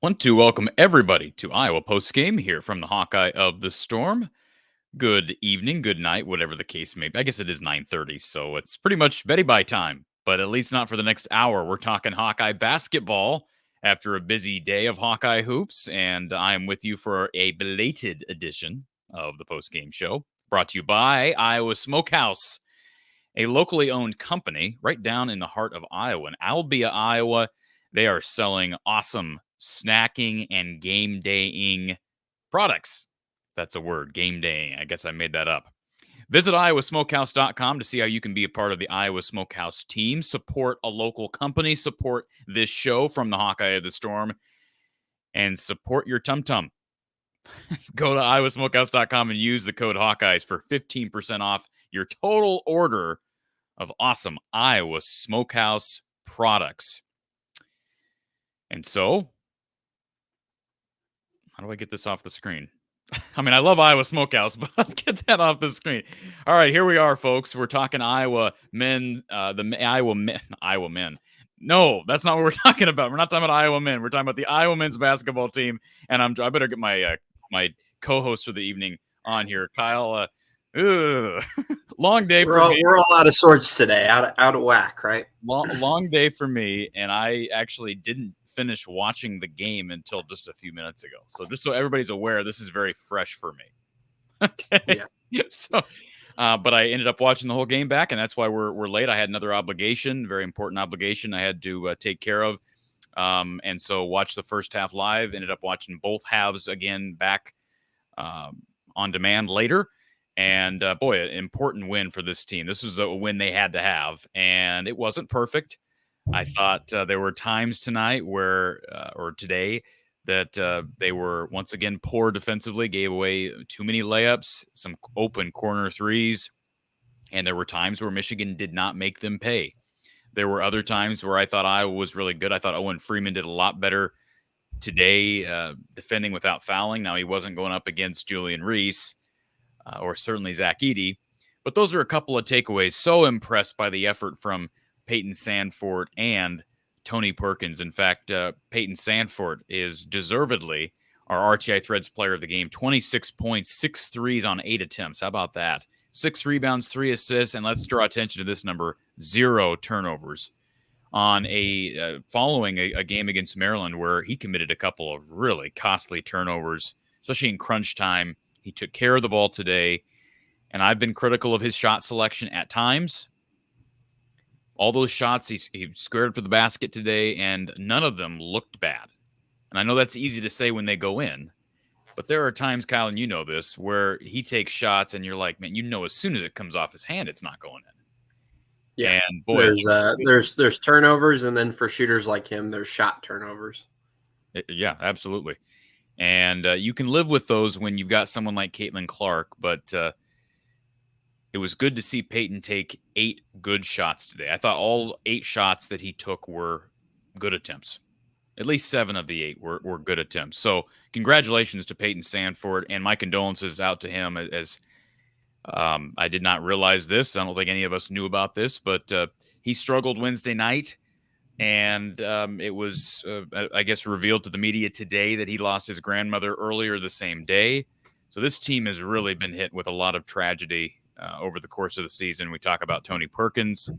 Want to welcome everybody to Iowa Postgame here from the Hawkeye of the Storm. Good evening, good night, whatever the case may be. I guess it is 9:30, so it's pretty much Betty Bye time, but at least not for the next hour. We're talking Hawkeye basketball after a busy day of Hawkeye hoops, and I am with you for a belated edition of the Postgame show, brought to you by Iowa Smokehouse, a locally owned company right down in the heart of Iowa, in Albia, Iowa. They are selling awesome snacking and game daying products. That's a word, game daying. I guess I made that up. Visit iowasmokehouse.com to see how you can be a part of the Iowa Smokehouse team, support a local company, support this show from the Hawkeye of the Storm, and support your tum-tum. Go to iowasmokehouse.com and use the code Hawkeyes for 15% off your total order of awesome Iowa Smokehouse products. And so, how do I get this off the screen? I mean, I love Iowa Smokehouse, but let's get that off the screen. All right, here we are, folks. We're talking Iowa men, Iowa men. No, that's not what we're talking about. We're not talking about Iowa men. We're talking about the Iowa men's basketball team. And I better get my my co-host for the evening on here, Kyle. Long day for me. We're all out of sorts today, out of whack, right? Long day for me, and I actually didn't finish watching the game until just a few minutes ago. So just so everybody's aware, this is very fresh for me. Okay. Yeah. So, but I ended up watching the whole game back, and that's why we're late. I had another obligation, very important obligation I had to take care of. And so watched the first half live, ended up watching both halves again back on demand later. And boy, an important win for this team. This was a win they had to have, and it wasn't perfect. I thought there were times tonight where, or today, that they were once again poor defensively, gave away too many layups, some open corner threes, and there were times where Michigan did not make them pay. There were other times where I thought Iowa was really good. I thought Owen Freeman did a lot better today, defending without fouling. Now, he wasn't going up against Julian Reese or certainly Zach Edey, but those are a couple of takeaways. So impressed by the effort from Peyton Sandfort and Tony Perkins. In fact, Peyton Sandfort is deservedly our RTI Threads player of the game. 26 points, 6 threes on 8 attempts. How about that? 6 rebounds, 3 assists, and let's draw attention to this number, 0 turnovers on following a game against Maryland where he committed a couple of really costly turnovers, especially in crunch time. He took care of the ball today, and I've been critical of his shot selection at times. All those shots, he squared up to the basket today, and none of them looked bad. And I know that's easy to say when they go in, but there are times, Kyle, and you know this, where he takes shots and you're like, man, as soon as it comes off his hand, it's not going in. Yeah, and boy, there's turnovers, and then for shooters like him, there's shot turnovers. Yeah, absolutely. And you can live with those when you've got someone like Caitlin Clark, but it was good to see Peyton take 8 good shots today. I thought all 8 shots that he took were good attempts. At least 7 of the 8 were good attempts. So congratulations to Peyton Sandfort, and my condolences out to him as I did not realize this. I don't think any of us knew about this, but he struggled Wednesday night, and it was, I guess, revealed to the media today that he lost his grandmother earlier the same day. So this team has really been hit with a lot of tragedy over the course of the season. We talk about Tony Perkins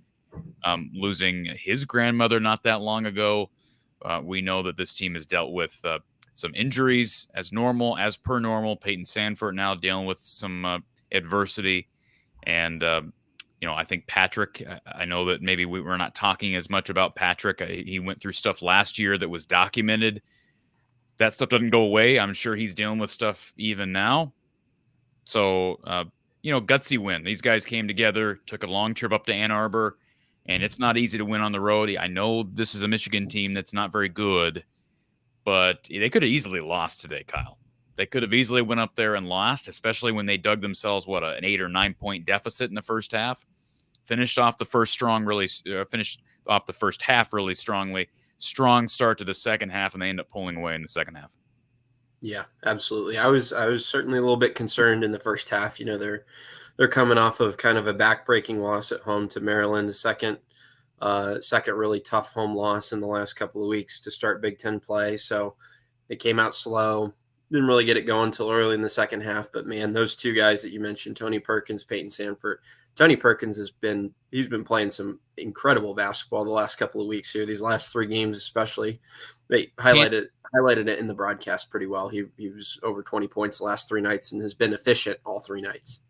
losing his grandmother not that long ago. We know that this team has dealt with some injuries as per normal. Peyton Sandfort now dealing with some adversity. And, I think Patrick, I know that maybe we're not talking as much about Patrick. He went through stuff last year that was documented. That stuff doesn't go away. I'm sure he's dealing with stuff even now. So, gutsy win. These guys came together, took a long trip up to Ann Arbor, and it's not easy to win on the road. I know this is a Michigan team that's not very good, but they could have easily lost today, Kyle. They could have easily went up there and lost, especially when they dug themselves, an 8 or 9 point deficit in the first half. Finished off the first half really strongly. Strong start to the second half, and they end up pulling away in the second half. Yeah, absolutely. I was certainly a little bit concerned in the first half. They're coming off of kind of a backbreaking loss at home to Maryland, a second really tough home loss in the last couple of weeks to start Big Ten play. So they came out slow, didn't really get it going until early in the second half. But man, those 2 guys that you mentioned, Tony Perkins, Peyton Sandfort. Tony Perkins he's been playing some incredible basketball the last couple of weeks here. These last 3 games, especially, they highlighted it in the broadcast pretty well. He was over 20 points the last 3 nights and has been efficient all 3 nights.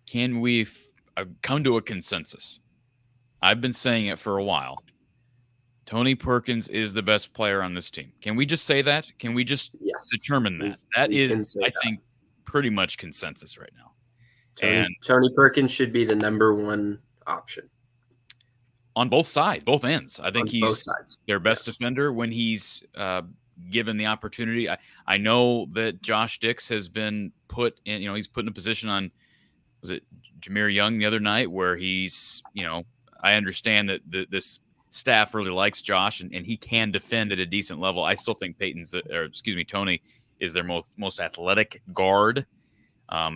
Can we come to a consensus? I've been saying it for a while. Tony Perkins is the best player on this team. Can we just say that? Can we just determine that? That is, I think, pretty much consensus right now. Tony Perkins should be the number 1 option. On both sides, both ends. I think he's their best defender when he's given the opportunity. I know that Josh Dix has been put in, he's put in a position on, was it Jameer Young the other night, where he's, I understand that this staff really likes Josh and he can defend at a decent level. I still think Tony is their most athletic guard.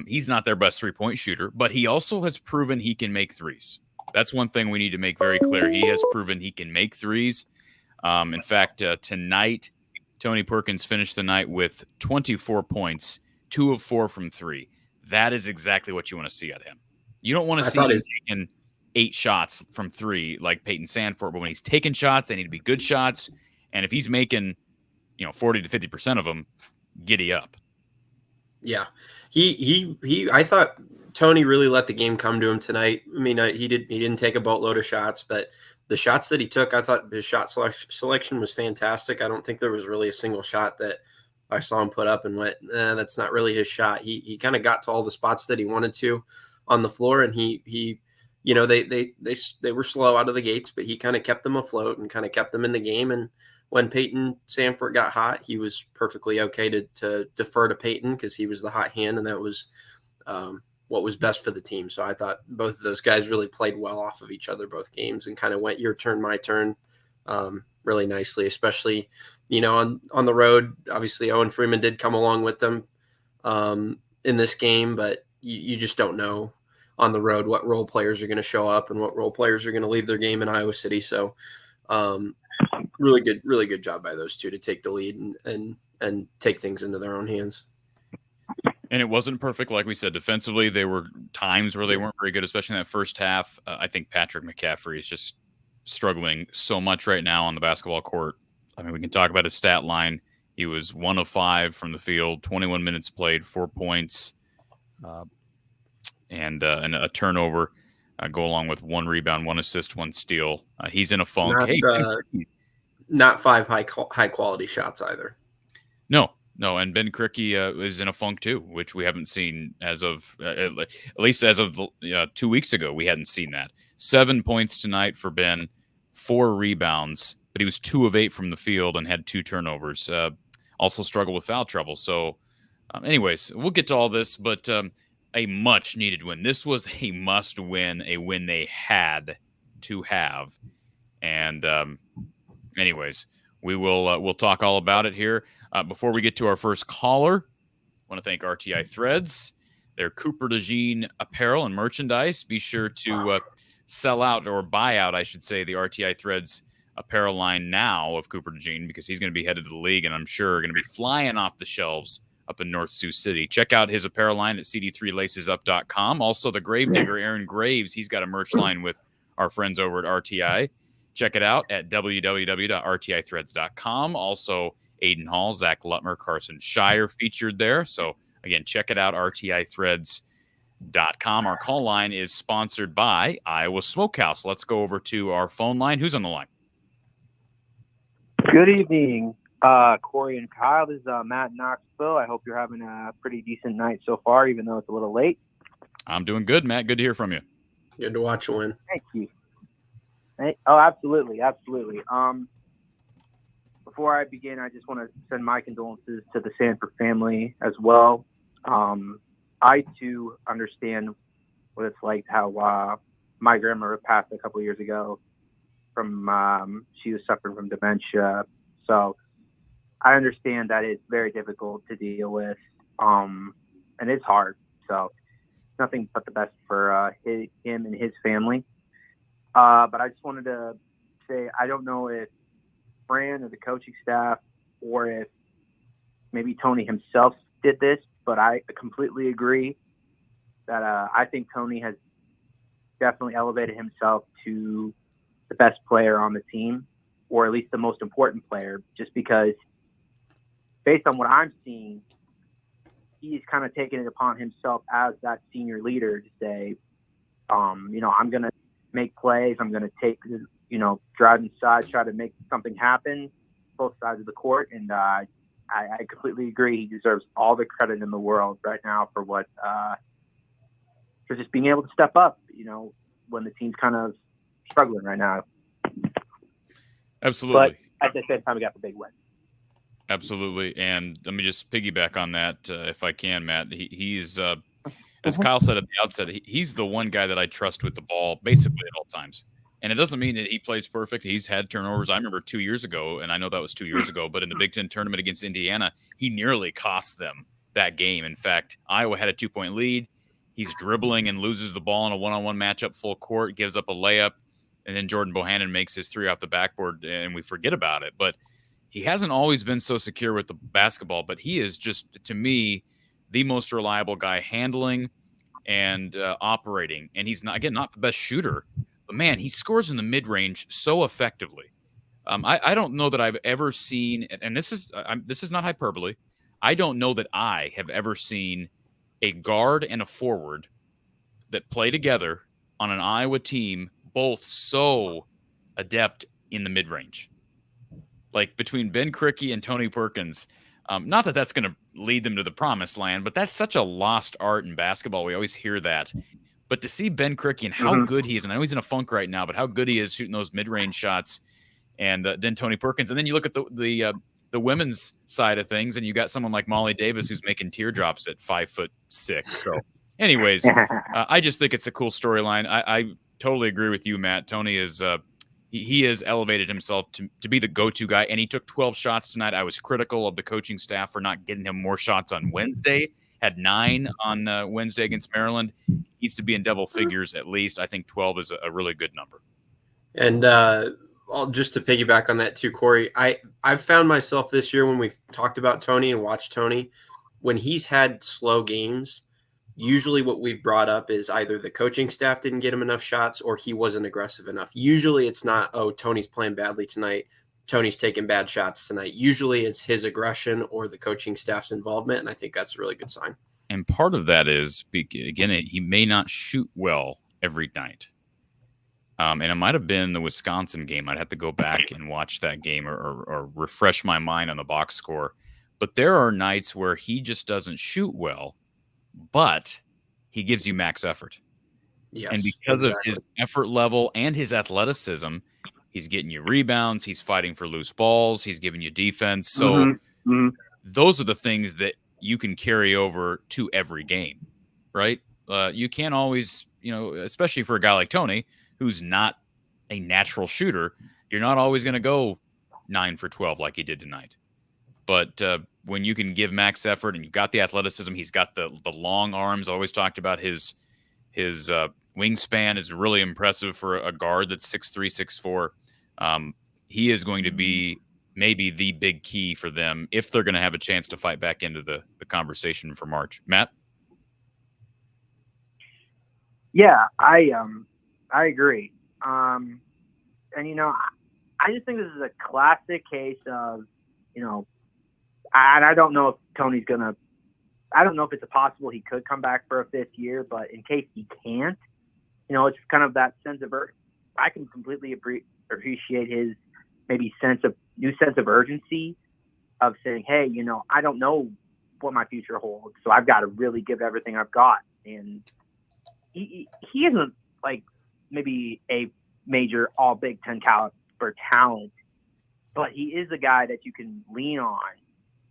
He's not their best 3-point shooter, but he also has proven he can make threes. That's one thing we need to make very clear. He has proven he can make threes. In fact, tonight, Tony Perkins finished the night with 24 points, 2 of 4 from 3. That is exactly what you want to see out of him. You don't want to see him taking 8 shots from 3 like Peyton Sandfort, but when he's taking shots, they need to be good shots. And if he's making, 40 to 50% of them, giddy up. Yeah, I thought Tony really let the game come to him tonight. I mean, he didn't take a boatload of shots, but the shots that he took, I thought his shot selection was fantastic. I don't think there was really a single shot that I saw him put up and went, that's not really his shot. He kind of got to all the spots that he wanted to on the floor, and he they were slow out of the gates, but he kind of kept them afloat and kind of kept them in the game. And when Peyton Sandfort got hot, he was perfectly okay to defer to Peyton because he was the hot hand, and that was what was best for the team. So I thought both of those guys really played well off of each other both games and kind of went your turn, my turn really nicely, especially on the road, obviously Owen Freeman did come along with them in this game, but you just don't know on the road what role players are going to show up and what role players are going to leave their game in Iowa City. So really good job by those two to take the lead and take things into their own hands. And it wasn't perfect, like we said. Defensively, there were times where they weren't very good, especially in that first half. I think Patrick McCaffrey is just struggling so much right now on the basketball court. I mean, we can talk about his stat line. He was 1 of 5 from the field, 21 minutes played, 4 points, and a turnover. Go along with 1 rebound, 1 assist, 1 steal. He's in a funk. Not 5 high quality shots either. No, and Ben Krikke is in a funk too, which we haven't seen as of at least as of 2 weeks ago. We hadn't seen that. 7 points tonight for Ben, 4 rebounds, but he was 2 of 8 from the field and had 2 turnovers. Also struggled with foul trouble. So, anyways, we'll get to all this, but a much needed win. This was a must win, a win they had to have, and anyways, we'll talk all about it here. Before we get to our first caller, I want to thank RTI Threads, their Cooper DeJean apparel and merchandise. Be sure to sell out, or buy out, I should say, the RTI Threads apparel line now of Cooper DeJean, because he's going to be headed to the league and I'm sure going to be flying off the shelves up in North Sioux City. Check out his apparel line at cd3lacesup.com. Also, the Gravedigger, Aaron Graves, he's got a merch line with our friends over at RTI. Check it out at www.rtithreads.com. Also, Aiden Hall, Zach Lutmer, Carson Shire featured there. So, again, check it out, rtithreads.com. Our call line is sponsored by Iowa Smokehouse. Let's go over to our phone line. Who's on the line? Good evening, Cory and Kyle. This is Matt in Knoxville. I hope you're having a pretty decent night so far, even though it's a little late. I'm doing good, Matt. Good to hear from you. Good to watch you win. Thank you. Oh, absolutely. Before I begin, I just want to send my condolences to the Sanford family as well. I, too, understand what it's like, how my grandmother passed a couple of years ago from she was suffering from dementia. So I understand that it's very difficult to deal with, and it's hard. So nothing but the best for him and his family. But I just wanted to say, I don't know if Fran or the coaching staff, or if maybe Tony himself did this, but I completely agree that I think Tony has definitely elevated himself to the best player on the team, or at least the most important player, just because based on what I'm seeing, he's kind of taken it upon himself as that senior leader to say, I'm going to make plays. I'm going to take, drive inside, try to make something happen, both sides of the court. And I completely agree. He deserves all the credit in the world right now for for just being able to step up, when the team's kind of struggling right now. Absolutely. But at the same time, we got the big win. Absolutely. And let me just piggyback on that, if I can, Matt. He's as Kyle said at the outset, he's the one guy that I trust with the ball basically at all times. And it doesn't mean that he plays perfect. He's had turnovers. I remember 2 years ago, and I know that was 2 years ago, but in the Big Ten tournament against Indiana, he nearly cost them that game. In fact, Iowa had a 2-point lead. He's dribbling and loses the ball in a one-on-one matchup full court, gives up a layup, and then Jordan Bohannon makes his 3 off the backboard, and we forget about it. But he hasn't always been so secure with the basketball, but he is just, to me, the most reliable guy handling and operating. And he's not the best shooter, but man, he scores in the mid-range so effectively. I don't know that I've ever seen, and this is not hyperbole, I don't know that I have ever seen a guard and a forward that play together on an Iowa team both so adept in the mid-range. Like between Ben Krikke and Tony Perkins, not that that's going to lead them to the promised land, but that's such a lost art in basketball. We always hear that. But to see Ben Krikke and how good he is, and I know he's in a funk right now, but how good he is shooting those mid-range shots, and then Tony Perkins. And then you look at the women's side of things, and you got someone like Molly Davis who's making teardrops at 5'6". So anyways, I just think it's a cool storyline. I totally agree with you, Matt. Tony is he has elevated himself to be the go-to guy, and he took 12 shots tonight. I was critical of the coaching staff for not getting him more shots on Wednesday. Had 9 on Wednesday against Maryland. He needs to be in double figures at least. I think 12 is a really good number. And just to piggyback on that too, Cory, I've found myself this year when we've talked about Tony and watched Tony, when he's had slow games, usually what we've brought up is either the coaching staff didn't get him enough shots or he wasn't aggressive enough. Usually it's not, oh, Tony's playing badly tonight, Tony's taking bad shots tonight. Usually it's his aggression or the coaching staff's involvement, and I think that's a really good sign. And part of that is, again, he may not shoot well every night. And it might have been the Wisconsin game. I'd have to go back and watch that game or refresh my mind on the box score. But there are nights where he just doesn't shoot well, but he gives you max effort. Yes, and because of his effort level and his athleticism, he's getting you rebounds. He's fighting for loose balls. He's giving you defense. So those are the things that you can carry over to every game, right? You can't always, especially for a guy like Tony, who's not a natural shooter, you're not always going to go 9 for 12 like he did tonight. But when you can give max effort and you've got the athleticism, he's got the long arms. I always talked about his wingspan is really impressive for a guard that's 6'3", 6'4". He is going to be maybe the big key for them if they're going to have a chance to fight back into the conversation for March. Matt? Yeah, I agree. And, I just think this is a classic case of, and I don't know if Tony's going to, I don't know if it's possible he could come back for a 5th year, but in case he can't, it's kind of that sense of I can completely appreciate his maybe new sense of urgency of saying, hey, I don't know what my future holds, so I've got to really give everything I've got. And he isn't like maybe a major all Big Ten caliber talent, but he is a guy that you can lean on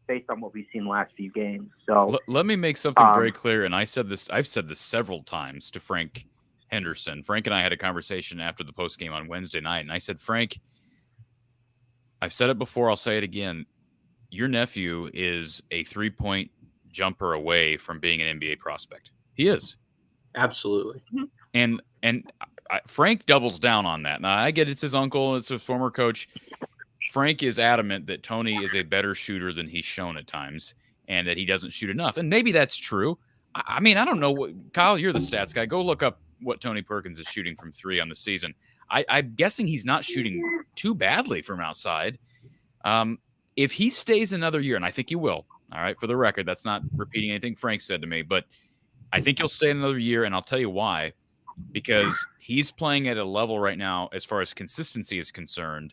based on what we've seen the last few games. So let me make something very clear. And I've said this several times to Frank Henderson. Frank and I had a conversation after the post game on Wednesday night. And I said, Frank, I've said it before. I'll say it again. Your nephew is a 3-point jumper away from being an NBA prospect. He is. Absolutely. And Frank doubles down on that. Now I get it's his uncle. It's a former coach. Frank is adamant that Tony is a better shooter than he's shown at times and that he doesn't shoot enough. And maybe that's true. I mean, I don't know. Kyle, you're the stats guy. Go look up what Tony Perkins is shooting from 3 on the season. I'm guessing he's not shooting too badly from outside. If he stays another year, and I think he will, all right, for the record, that's not repeating anything Frank said to me, but I think he'll stay another year, and I'll tell you why. Because he's playing at a level right now, as far as consistency is concerned,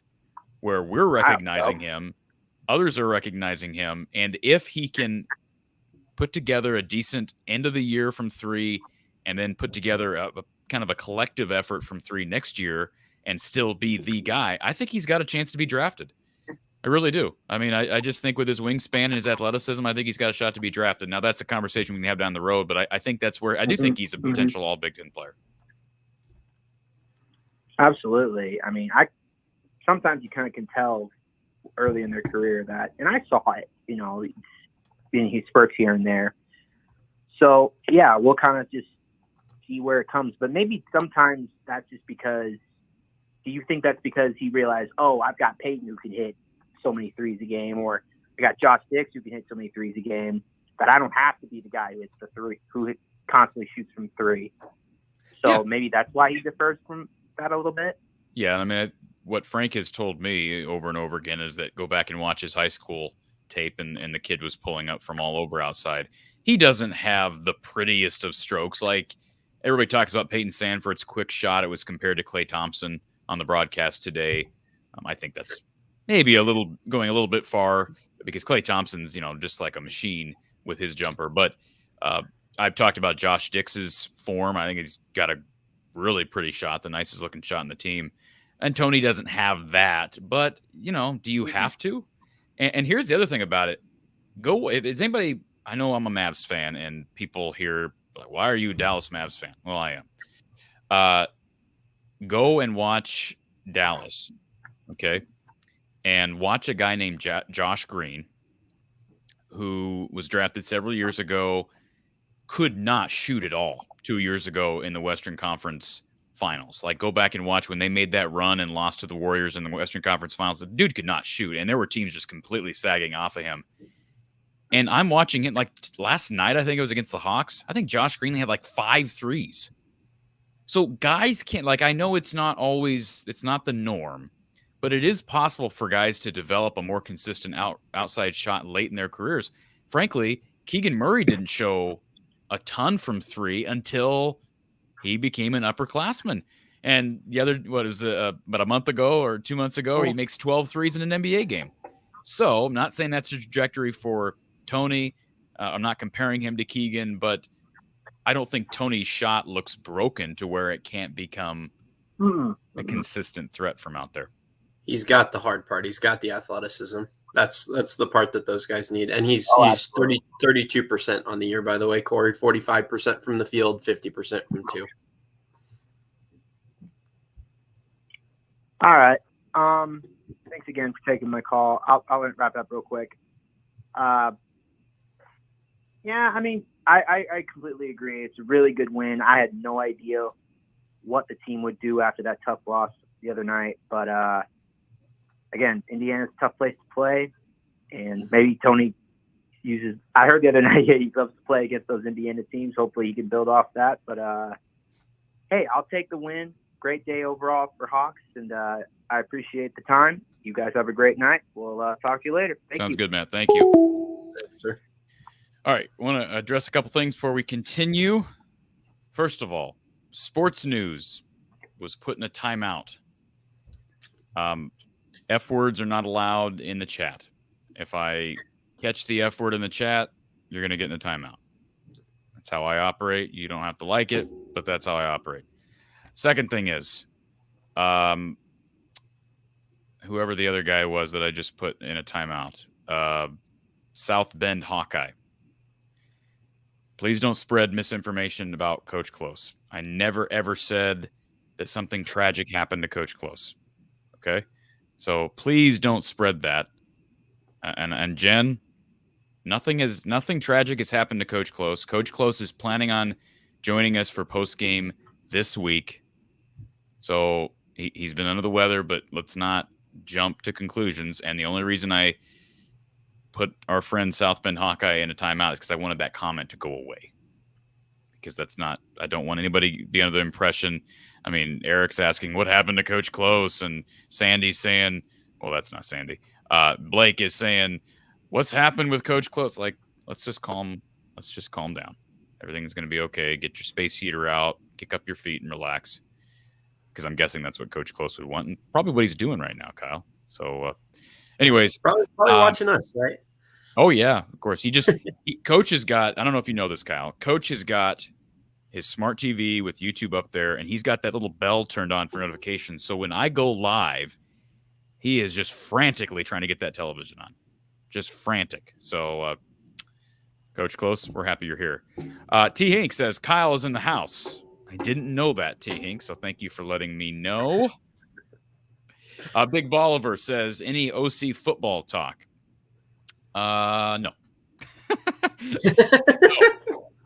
where we're recognizing him, others are recognizing him, and if he can put together a decent end of the year from 3 and then put together a kind of a collective effort from 3 next year and still be the guy, I think he's got a chance to be drafted. I really do. I mean, I just think with his wingspan and his athleticism, I think he's got a shot to be drafted. Now, that's a conversation we can have down the road, but I think that's where I do think he's a potential all Big Ten player. Absolutely. I mean, sometimes you kind of can tell early in their career that, and I saw it, he spurts here and there. So, yeah, we'll kind of just see where it comes. But maybe sometimes that's just because, do you think that's because he realized, oh, I've got Peyton who can hit so many threes a game, or I got Josh Dix who can hit so many threes a game, that I don't have to be the guy who hits the 3, who constantly shoots from 3. So maybe that's why he differs from that a little bit. Yeah, I mean, what Frank has told me over and over again is that go back and watch his high school tape, and the kid was pulling up from all over outside. He doesn't have the prettiest of strokes. Like everybody talks about Peyton Sandfort's quick shot. It was compared to Klay Thompson on the broadcast today. I think that's maybe going a little bit far because Klay Thompson's, just like a machine with his jumper. But I've talked about Josh Dix's form. I think he's got a really pretty shot, the nicest looking shot in the team. And Tony doesn't have that. But, do you have to? And here's the other thing about it. If it's anybody, I know I'm a Mavs fan, and people here, like, why are you a Dallas Mavs fan? Well, I am. Go and watch Dallas, okay, and watch a guy named Josh Green, who was drafted several years ago, could not shoot at all 2 years ago in the Western Conference Finals. Like, go back and watch when they made that run and lost to the Warriors in the Western Conference Finals. The dude could not shoot, and there were teams just completely sagging off of him. And I'm watching it like last night, I think it was against the Hawks. I think Josh Green had like 5 threes. So guys can't, like, I know it's not the norm, but it is possible for guys to develop a more consistent outside shot late in their careers. Frankly, Keegan Murray didn't show a ton from 3 until he became an upperclassman. And the other, about a month ago or 2 months ago, he makes 12 threes in an NBA game. So I'm not saying that's the trajectory for Tony. I'm not comparing him to Keegan, but I don't think Tony's shot looks broken to where it can't become a consistent threat from out there. He's got the hard part. He's got the athleticism. That's the part that those guys need. And he's 32% on the year, by the way, Cory. 45% from the field, 50% from 2. All right. Thanks again for taking my call. I'll wrap up real quick. Yeah, I mean, I completely agree. It's a really good win. I had no idea what the team would do after that tough loss the other night. But, again, Indiana's a tough place to play. And maybe Tony I heard the other night he loves to play against those Indiana teams. Hopefully he can build off that. But, hey, I'll take the win. Great day overall for Hawks. And I appreciate the time. You guys have a great night. We'll talk to you later. Sounds good, Matt. Thank you. Thanks, sir. All right. I want to address a couple things before we continue. First of all, sports news was put in a timeout. F words are not allowed in the chat. If I catch the F word in the chat, you're going to get in a timeout. That's how I operate. You don't have to like it, but that's how I operate. Second thing is, whoever the other guy was that I just put in a timeout, South Bend Hawkeye. Please don't spread misinformation about Coach Close. I never, ever said that something tragic happened to Coach Close. Okay? So please don't spread that. And Jen, nothing tragic has happened to Coach Close. Coach Close is planning on joining us for postgame this week. So he's been under the weather, but let's not jump to conclusions. And the only reason I put our friend South Bend Hawkeye in a timeout is because I wanted that comment to go away. Because I don't want anybody to be under the impression. I mean, Eric's asking what happened to Coach Close, and Sandy's saying, well, that's not Sandy. Blake is saying, what's happened with Coach Close? Like, let's just calm down. Everything's going to be okay. Get your space heater out, kick up your feet, and relax. Because I'm guessing that's what Coach Close would want, and probably what he's doing right now, Kyle. So, anyways, probably watching us, right? Oh yeah, of course. Coach has got. I don't know if you know this, Kyle. Coach has got his smart TV with YouTube up there, and he's got that little bell turned on for notifications. So when I go live, he is just frantically trying to get that television on, just frantic. So, Coach Close, we're happy you're here. T. Hink says Kyle is in the house. I didn't know that, T. Hink, so thank you for letting me know. Big Bolivar says, any OC football talk? No. No.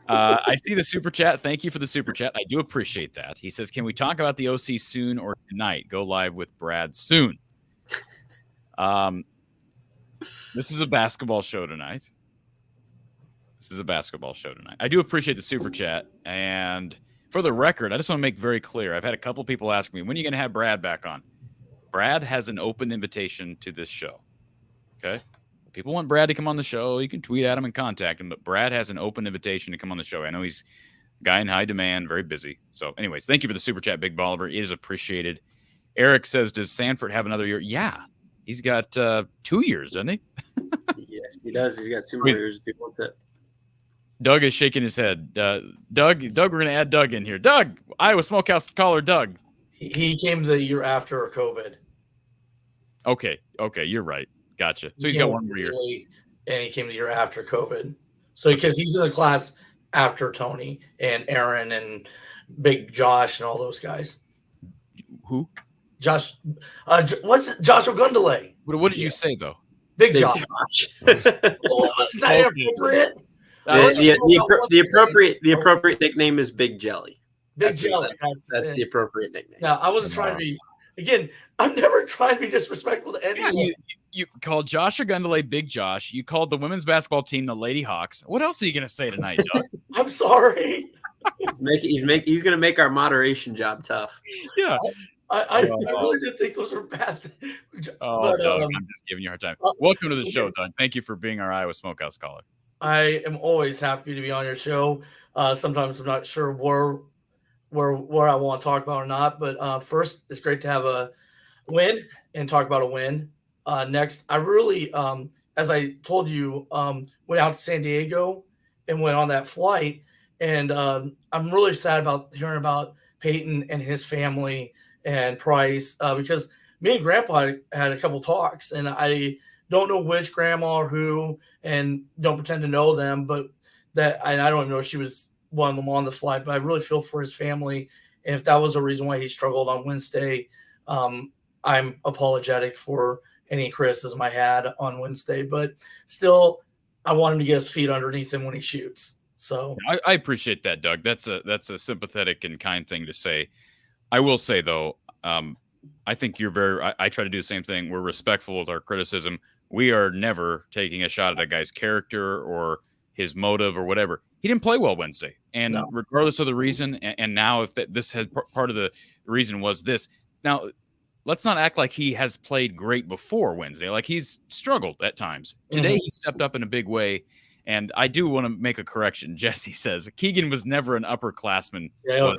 I see the super chat. Thank you for the super chat. I do appreciate that. He says, can we talk about the OC soon or tonight? Go live with Brad soon. This is a basketball show tonight. I do appreciate the super chat. And for the record, I just want to make very clear. I've had a couple people ask me, when are you going to have Brad back on? Brad has an open invitation to this show. Okay? If people want Brad to come on the show, you can tweet at him and contact him. But Brad has an open invitation to come on the show. I know he's a guy in high demand, very busy. So anyways, thank you for the super chat, Big Bolivar. It is appreciated. Eric says, does Sanford have another year? Yeah. He's got 2 years, doesn't he? Yes, he does. He's got 2 more years if he wants it. Doug is shaking his head. Doug, we're going to add Doug in here. Doug, Iowa Smokehouse caller Doug. He came the year after COVID. Okay, you're right. Gotcha. So he's got 1 more year. And he came the year after COVID. So because he's in the class after Tony and Aaron and Big Josh and all those guys. Who? Josh, what's Joshua Gundele? What did you say though? Big Big Josh. Josh. Is that inappropriate? The appropriate nickname is Big Jelly. Big Jelly. That's the appropriate nickname. Yeah, I wasn't trying to be. Again, I'm never trying to be disrespectful to anyone. Yeah, you called Joshua Gundele Big Josh. You called the women's basketball team the Lady Hawks. What else are you gonna say tonight, Doug? I'm sorry. You're gonna make our moderation job tough. Yeah. I really did think those were bad. Doug, I'm just giving you a hard time. Welcome to the show, Doug. Thank you for being our Iowa Smokehouse caller. I am always happy to be on your show. Sometimes I'm not sure where I want to talk about or not, but first, it's great to have a win and talk about a win. Next, I really, as I told you, went out to San Diego and went on that flight, and I'm really sad about hearing about Peyton and his family and Price, because me and Grandpa had a couple talks, and I don't know which grandma or who, and don't pretend to know them, but and I don't even know if she was one of them on the flight, but I really feel for his family. And if that was a reason why he struggled on Wednesday, I'm apologetic for any criticism I had on Wednesday, but still, I want him to get his feet underneath him when he shoots. So I appreciate that, Doug. That's a sympathetic and kind thing to say. I will say though, I think you're I try to do the same thing. We're respectful with our criticism. We are never taking a shot at a guy's character or his motive or whatever. He didn't play well Wednesday, and regardless of the reason, and now if this has part of the reason was this. Now, let's not act like he has played great before Wednesday. Like he's struggled at times. Today he stepped up in a big way, and I do want to make a correction. Jesse says Keegan was never an upperclassman. Yeah,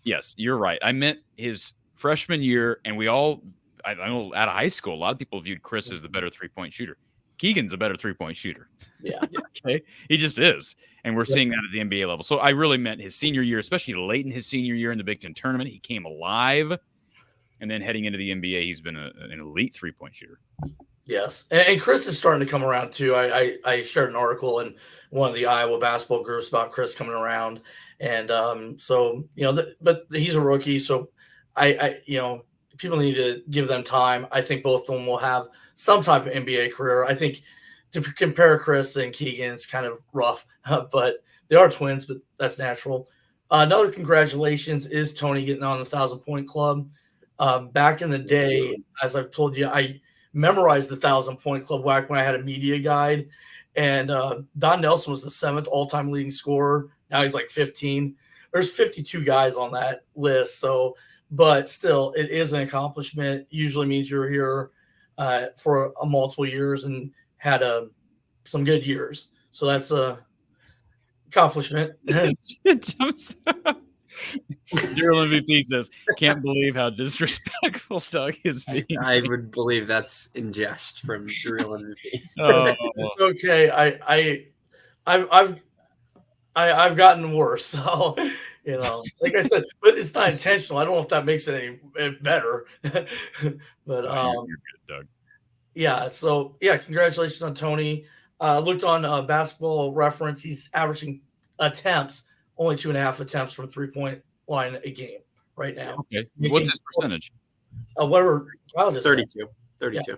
yes, you're right. I meant his freshman year, and I know out of high school, a lot of people viewed Chris as the better three-point shooter. Keegan's a better three-point shooter. Yeah. Okay. He just is. And we're seeing that at the NBA level. So I really meant his senior year, especially late in his senior year in the Big Ten tournament. He came alive. And then heading into the NBA, he's been an elite three-point shooter. Yes. And Chris is starting to come around too. I shared an article in one of the Iowa basketball groups about Chris coming around. And so, but he's a rookie. So people need to give them time. I think both of them will have some type of NBA career. I think to compare Chris and Keegan, it's kind of rough, but they are twins, but that's natural. Another congratulations is Tony getting on the 1,000-point club. Back in the day, as I've told you, I memorized the 1,000-point club back when I had a media guide, and Don Nelson was the 7th all-time leading scorer. Now he's like 15. There's 52 guys on that list, so but still, it is an accomplishment. Usually means you're here for multiple years and had some good years. So that's a accomplishment. Daryl MVP says, "Can't believe how disrespectful Doug is being." I would believe that's in jest from Daryl MVP. It's okay. I've gotten worse. So. Like I said, but it's not intentional. I don't know if that makes it any better. But you're good, Doug. Yeah. So congratulations on Tony. Looked on Basketball Reference. He's averaging attempts, only 2.5 attempts from 3-point line a game right now. Okay. What's his percentage? Whatever. 32. 32. Yeah.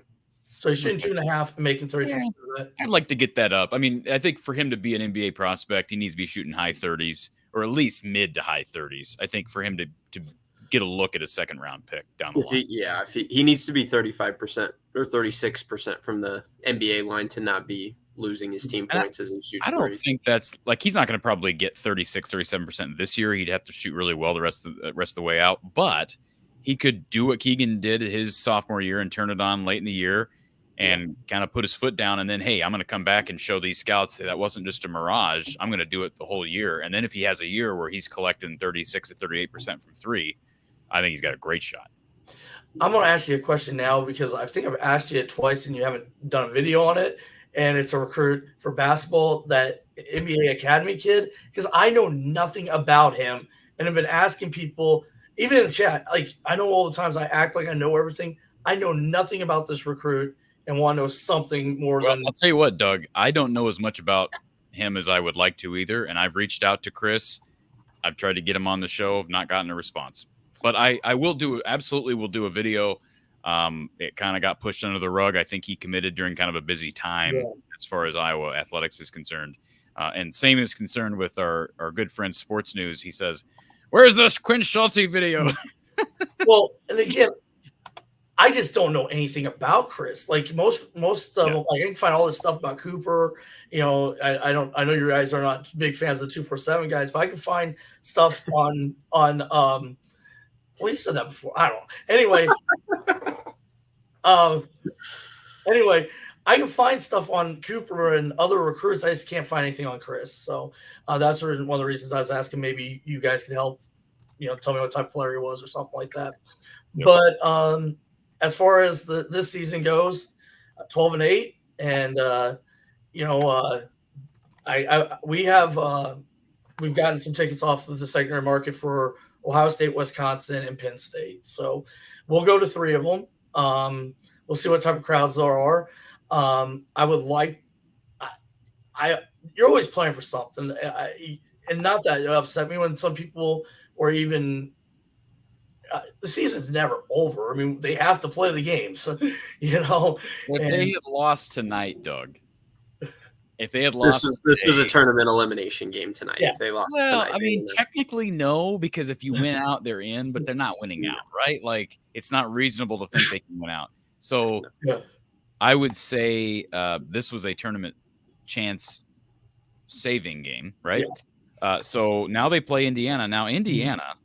So he's shooting 2.5 and making 33. I'd like to get that up. I mean, I think for him to be an NBA prospect, he needs to be shooting high 30s. Or at least mid to high 30s. I think for him to get a look at a second round pick down the line. If he needs to be 35% or 36% from the NBA line to not be losing his team points as he shoots. I don't think that's like he's not going to probably get 36, 37% this year. He'd have to shoot really well the rest of the way out. But he could do what Keegan did his sophomore year and turn it on late in the year and kind of put his foot down and then, hey, I'm going to come back and show these scouts that wasn't just a mirage. I'm going to do it the whole year. And then if he has a year where he's collecting 36 to 38% from three, I think he's got a great shot. I'm going to ask you a question now because I think I've asked you it twice and you haven't done a video on it. And it's a recruit for basketball, that NBA Academy kid, because I know nothing about him. And I've been asking people, even in the chat, like I know all the times I act like I know everything. I know nothing about this recruit and want to know something more than. I'll tell you what, Doug, I don't know as much about him as I would like to either. And I've reached out to Chris. I've tried to get him on the show. I've not gotten a response. But I will do a video. It kind of got pushed under the rug. I think he committed during kind of a busy time as far as Iowa athletics is concerned. And same is concerned with our good friend Sports News. He says, "Where's this Quinn Schulte video?" Well, and again, I just don't know anything about Chris. Like most of them, like I can find all this stuff about Cooper. I know you guys are not big fans of the 247 guys, but I can find stuff on well, you said that before. I don't know. Anyway, I can find stuff on Cooper and other recruits. I just can't find anything on Chris. So that's one of the reasons I was asking. Maybe you guys could help. Tell me what type of player he was or something like that. Yep. But as far as this season goes, 12-8, and we've gotten some tickets off of the secondary market for Ohio State, Wisconsin, and Penn State. So we'll go to 3 of them. We'll see what type of crowds there are. I would like you're always playing for something, and not that it upset me when some people or even the season's never over. I mean, they have to play the games, If they had lost tonight, Doug. If they had lost, this was a tournament elimination game tonight. Yeah. If they lost well, tonight, I mean, technically no, because if you win out, they're in, but they're not winning out, right? Like it's not reasonable to think they can win out. So I would say this was a tournament chance saving game, right? Yeah. So now they play Indiana. Now Indiana,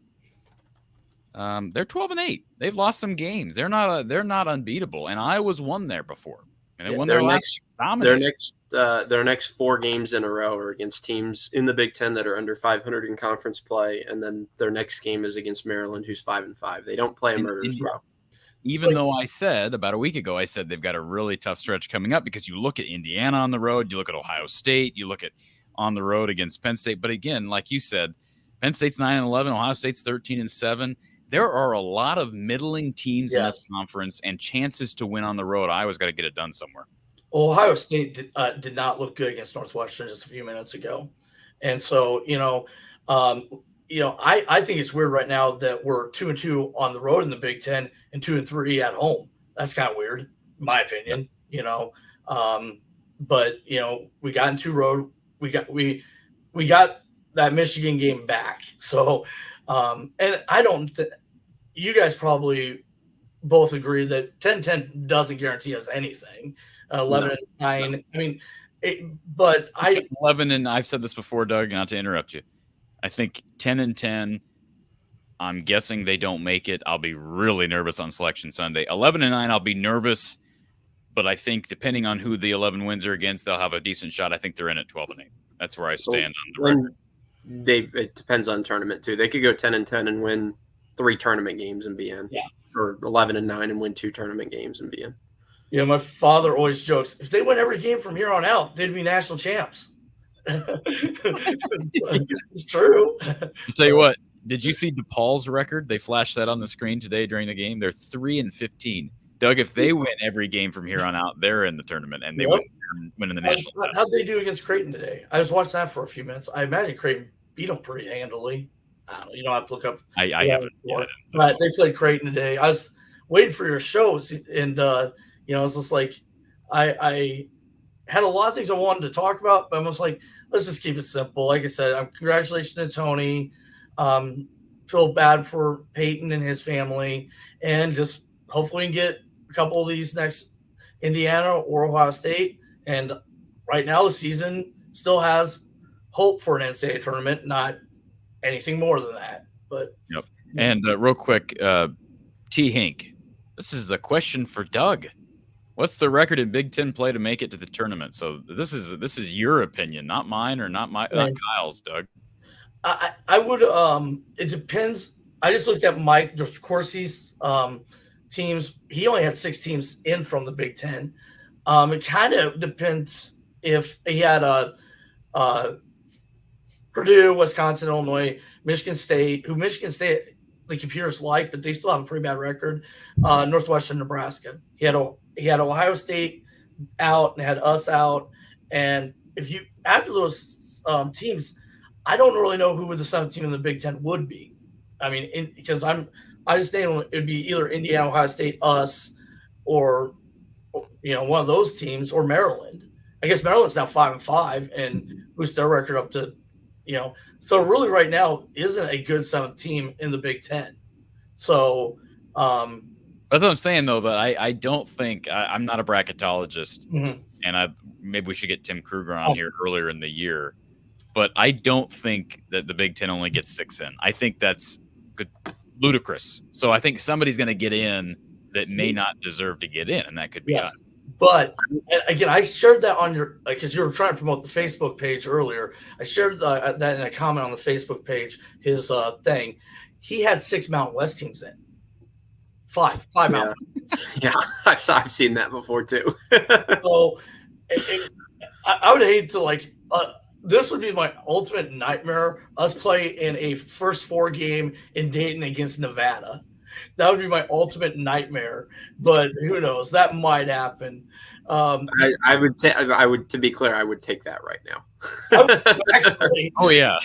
they're 12-8. They've lost some games. They're not unbeatable, and Iowa's won there before. And they won their next 4 games in a row are against teams in the Big Ten that are under 500 in conference play, and then their next game is against Maryland, who's 5-5. They don't play a murderer's row. Even though I said about a week ago, they've got a really tough stretch coming up because you look at Indiana on the road, you look at Ohio State, you look at on the road against Penn State. But again, like you said, Penn State's 9-11, Ohio State's 13-7. There are a lot of middling teams in this conference, and chances to win on the road. Iowa's got to get it done somewhere. Ohio State did not look good against Northwestern just a few minutes ago, and so I think it's weird right now that we're 2-2 on the road in the Big Ten and 2-3 at home. That's kind of weird, in my opinion. But we got into road. We got that Michigan game back. So, and I don't. You guys probably both agree that 10-10 doesn't guarantee us anything. 11-9. I mean, but 11, and I've said this before, Doug. Not to interrupt you. I think 10-10. I'm guessing they don't make it. I'll be really nervous on Selection Sunday. 11-9. I'll be nervous, but I think depending on who the 11 wins are against, they'll have a decent shot. I think they're in at 12-8. That's where I stand on the record. It depends on tournament too. They could go 10-10 and win 3 tournament games and be in. Yeah. Or 11-9 and win 2 tournament games and be in. Yeah, my father always jokes, if they win every game from here on out, they'd be national champs. It's true. I'll tell you what, did you see DePaul's record? They flashed that on the screen today during the game. They're 3-15. Doug, if they win every game from here on out, they're in the tournament, and they win in the national. How'd they do against Creighton today? I just watched that for a few minutes. I imagine Creighton beat them pretty handily. I don't know, you don't have to look up. I haven't. But they played Creighton today. I was waiting for your shows, and it's just like I had a lot of things I wanted to talk about, but I was like, let's just keep it simple. Like I said, congratulations to Tony. Feel bad for Peyton and his family, and just hopefully we can get a couple of these next Indiana or Ohio State. And right now the season still has hope for an NCAA tournament, not anything more than that. But And real quick, T. Hink, this is a question for Doug. What's the record in Big Ten play to make it to the tournament? So this is your opinion, not mine or not Kyle's, Doug. I would it depends. I just looked at Mike Corsi's teams. He only had 6 teams in from the Big Ten. It kind of depends if he had Purdue, Wisconsin, Illinois, Michigan State, who Michigan State the computers like, but they still have a pretty bad record. Northwestern, Nebraska. He had Ohio State out and had us out. And if you after those teams, I don't really know who the 7th team in the Big Ten would be. I mean, because I'm I just think it'd be either Indiana, Ohio State, us, or one of those teams, or Maryland. I guess Maryland's now 5-5 and boost their record up to, so really right now isn't a good 7th team in the Big Ten. So that's what I'm saying though. But I don't think I'm not a bracketologist, mm-hmm. and maybe we should get Tim Kruger on here earlier in the year. But I don't think that the Big Ten only gets 6 in. I think that's ludicrous. So I think somebody's going to get in that may not deserve to get in, and that could be us. But again, I shared that on your, because you were trying to promote the Facebook page earlier. I shared that in a comment on the Facebook page, his thing. He had 6 Mountain West teams in. 5 Mountain. Yeah, I've seen that before too. So I would hate to this would be my ultimate nightmare. Us play in a first 4 game in Dayton against Nevada. That would be my ultimate nightmare, but who knows? That might happen. I would, to be clear, I would take that right now. Oh yeah,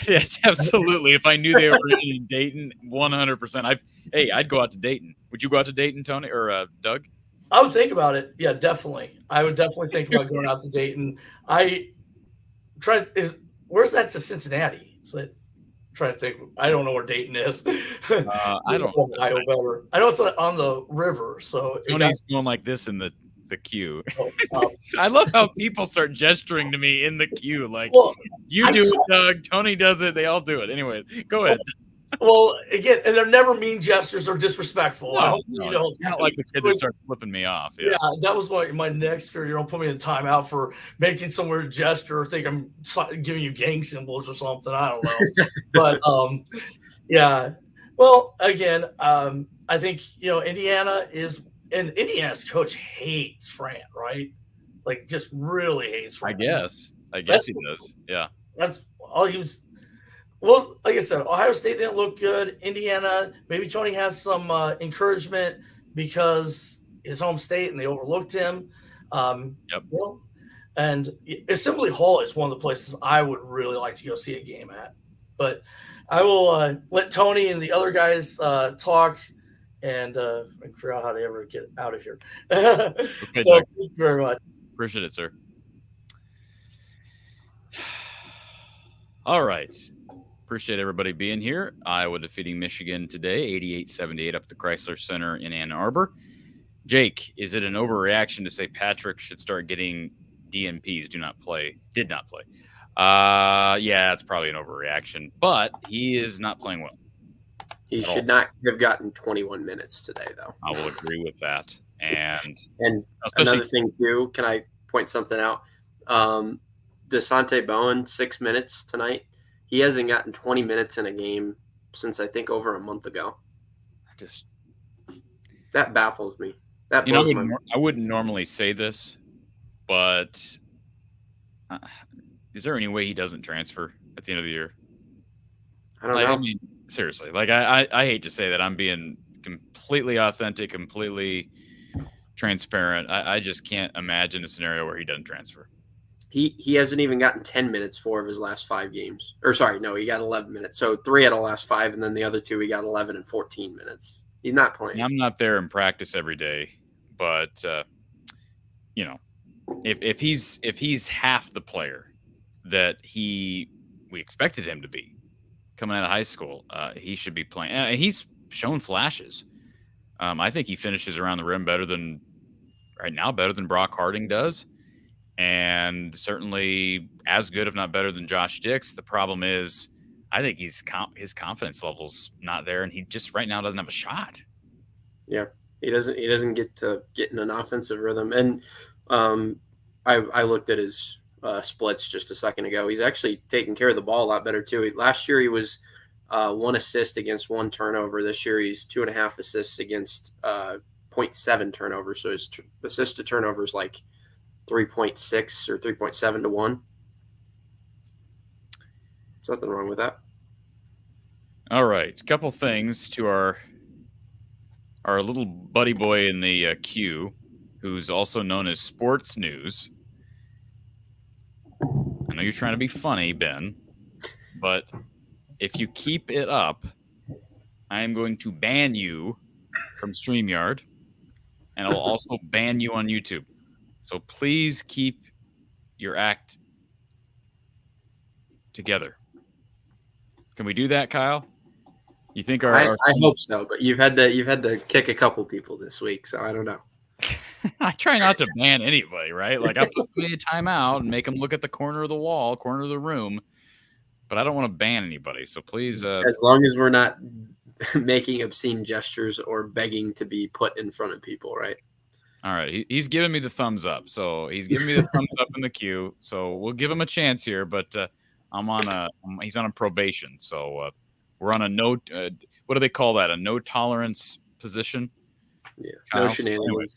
absolutely. If I knew they were in Dayton, 100%. I'd go out to Dayton. Would you go out to Dayton, Tony or Doug? I would think about it. Yeah, definitely. I would definitely think about going out to Dayton. Where's that to Cincinnati? So trying to think. I don't know where Dayton is. I don't. Ohio better. I know it's on the river. So Tony's going like this in the queue. I love how people start gesturing to me in the queue. Like, you do it, Doug. Tony does it. They all do it. Anyway, go ahead. Well, again, and they're never mean gestures or disrespectful. No, it's not like the kid that starts flipping me off. Yeah, that was my next fear. You don't put me in timeout for making some weird gesture or think I'm giving you gang symbols or something. I don't know. But yeah. Well, again, I think Indiana is, and Indiana's coach hates Fran, right? Like, just really hates Fran. I guess he does. Yeah, that's all he was. Well, like I said, Ohio State didn't look good. Indiana, maybe Tony has some encouragement because his home state and they overlooked him. Yep. And Assembly Hall is one of the places I would really like to go see a game at. But I will let Tony and the other guys talk and figure out how to ever get out of here. Okay, so thank you very much. Appreciate it, sir. All right. Appreciate everybody being here. Iowa defeating Michigan today, 88-78 up at the Chrysler Center in Ann Arbor. Jake, is it an overreaction to say Patrick should start getting DNPs, did not play? Yeah, that's probably an overreaction, but he is not playing well. He should not have gotten 21 minutes today, though. I will agree with that. And another thing, too, can I point something out? DeSante Bowen, 6 minutes tonight. He hasn't gotten 20 minutes in a game since, I think, over a month ago. That baffles me. That blows my mind. I wouldn't normally say this, but is there any way he doesn't transfer at the end of the year? I don't know. I mean, seriously. I hate to say that. I'm being completely authentic, completely transparent. I just can't imagine a scenario where he doesn't transfer. He hasn't even gotten 10 minutes 4 of his last 5 games. Or sorry, no, he got 11 minutes. So 3 out of the last 5, and then the other 2 he got 11 and 14 minutes. He's not playing. I'm not there in practice every day, but if he's half the player that we expected him to be coming out of high school, he should be playing. He's shown flashes. I think he finishes around the rim better than Brock Harding does. And certainly as good, if not better, than Josh Dix. The problem is, I think his confidence level's not there, and he just right now doesn't have a shot. Yeah, he doesn't get in an offensive rhythm. And I looked at his splits just a second ago. He's actually taking care of the ball a lot better too. Last year he was 1 assist against 1 turnover. This year he's 2.5 assists against 0.7 turnovers. So his assist to turnover is like 3.6 or 3.7 to 1. There's nothing wrong with that. All right. A couple things to our little buddy boy in the queue, who's also known as Sports News. I know you're trying to be funny, Ben, but if you keep it up, I am going to ban you from StreamYard, and I'll also ban you on YouTube. So please keep your act together. Can we do that, Kyle? You think I our hope so, but you've had to kick a couple people this week, so I don't know. I try not to ban anybody, right? Like I put somebody in timeout and make them look at the corner of the wall, corner of the room, but I don't want to ban anybody. So please, as long as we're not making obscene gestures or begging to be put in front of people, right? All right, he's giving me the thumbs up. So he's giving me the thumbs up in the queue. So we'll give him a chance here, but he's on a probation. So we're on a no. What do they call that? A no tolerance position. Yeah, Kyle? no shenanigans. Anyways,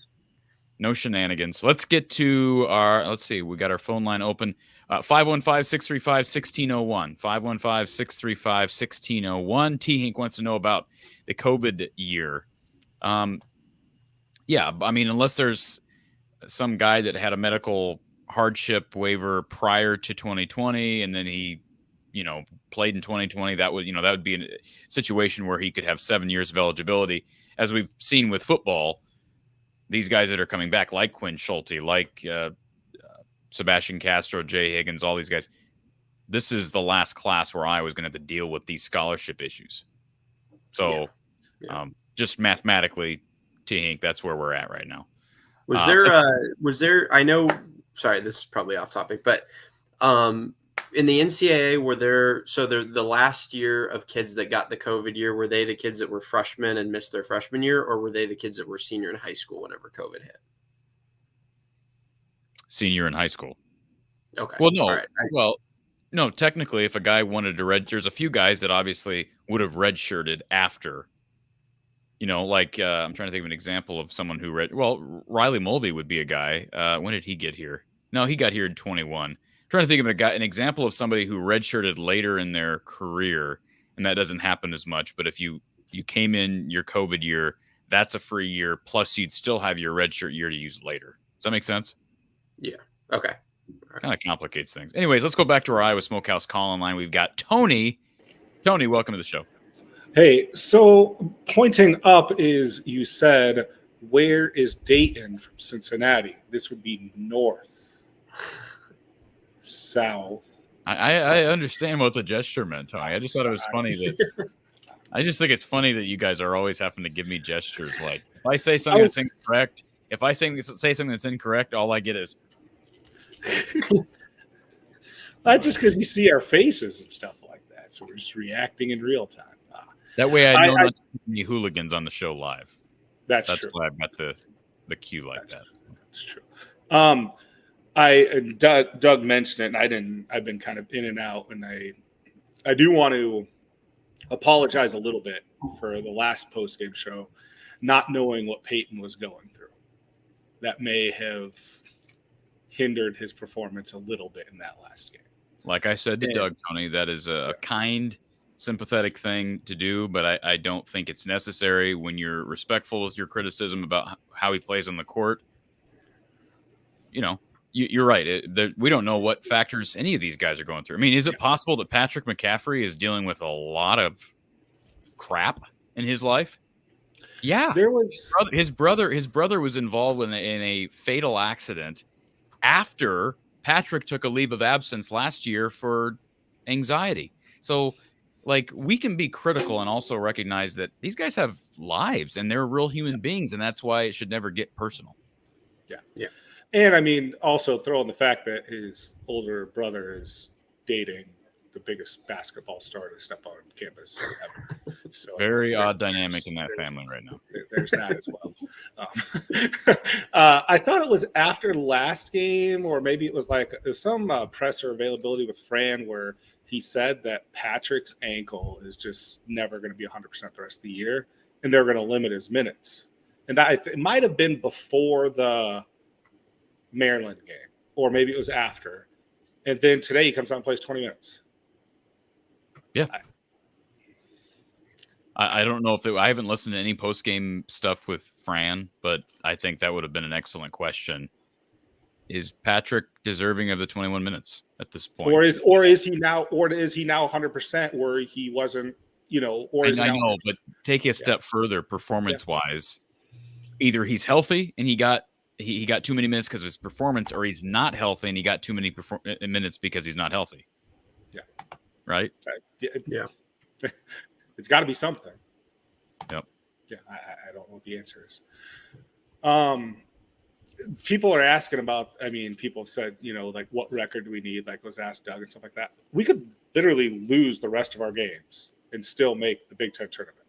no shenanigans. Let's get to our. Let's see. We got our phone line open. 515-635-1601. 515-635-1601. T Hink wants to know about the COVID year. Yeah, I mean, unless there's some guy that had a medical hardship waiver prior to 2020, and then he, played in 2020, that would be a situation where he could have 7 years of eligibility. As we've seen with football, these guys that are coming back, like Quinn Schulte, like Sebastian Castro, Jay Higgins, all these guys, this is the last class where I was going to have to deal with these scholarship issues. So just mathematically, T-Hink, that's where we're at right now. Was there, I know, sorry, this is probably off topic, but in the NCAA, the last year of kids that got the COVID year, were they the kids that were freshmen and missed their freshman year, or were they the kids that were senior in high school whenever COVID hit? Senior in high school. Okay. Well, no. Right. No, technically, if a guy wanted to there's a few guys that obviously would have redshirted after. Like I'm trying to think of an example of someone who Riley Mulvey would be a guy. When did he get here? No, he got here in 21. I'm trying to think of an example of somebody who redshirted later in their career, and that doesn't happen as much. But if you came in your COVID year, that's a free year. Plus, you'd still have your redshirt year to use later. Does that make sense? Yeah. Okay. Right. Kind of complicates things. Anyways, let's go back to our Iowa Smokehouse call-in line. We've got Tony. Tony, welcome to the show. Hey, so pointing up is, you said, where is Dayton from Cincinnati? This would be north, south. I understand what the gesture meant, Tony. I just thought it was funny that I just think it's funny that you guys are always having to give me gestures. Like if I say something that's incorrect, say something that's incorrect, all I get is. That's just because you see our faces and stuff like that, so we're just reacting in real time. That way I know not to put any hooligans on the show live. That's true. Why I've got the cue like that. That's true. Doug mentioned it, and I've been kind of in and out, and I do want to apologize a little bit for the last post-game show, not knowing what Peyton was going through. That may have hindered his performance a little bit in that last game. Like I said to Doug, Tony, that is a kind, sympathetic thing to do, but I don't think it's necessary when you're respectful with your criticism about how he plays on the court. You're right. We don't know what factors any of these guys are going through. I mean, is it possible that Patrick McCaffrey is dealing with a lot of crap in his life? Yeah, there was his brother was involved in a fatal accident after Patrick took a leave of absence last year for anxiety. So, we can be critical and also recognize that these guys have lives and they're real human beings, and that's why it should never get personal. Yeah. And I mean, also throw in the fact that his older brother is dating the biggest basketball star to step on campus ever. So very odd dynamic in that family right now. There's that as well. I thought it was after last game, or maybe it was some presser availability with Fran where he said that Patrick's ankle is just never going to be 100% the rest of the year, and they're going to limit his minutes. And that it might have been before the Maryland game, or maybe it was after. And then today he comes out and plays 20 minutes. Yeah. I don't know if I haven't listened to any post-game stuff with Fran, but I think that would have been an excellent question. Is Patrick deserving of the 21 minutes at this point? Or is he now 100% where he wasn't or is I know, but take it a step further, performance-wise. Either he's healthy and he got too many minutes because of his performance, or he's not healthy and he got too many minutes because he's not healthy. Yeah. Right? Yeah. It's got to be something. Yep. Yeah, I don't know what the answer is. People are asking about, people have said, like, what record do we need? Like, was asked Doug and stuff like that. We could literally lose the rest of our games and still make the Big Ten tournament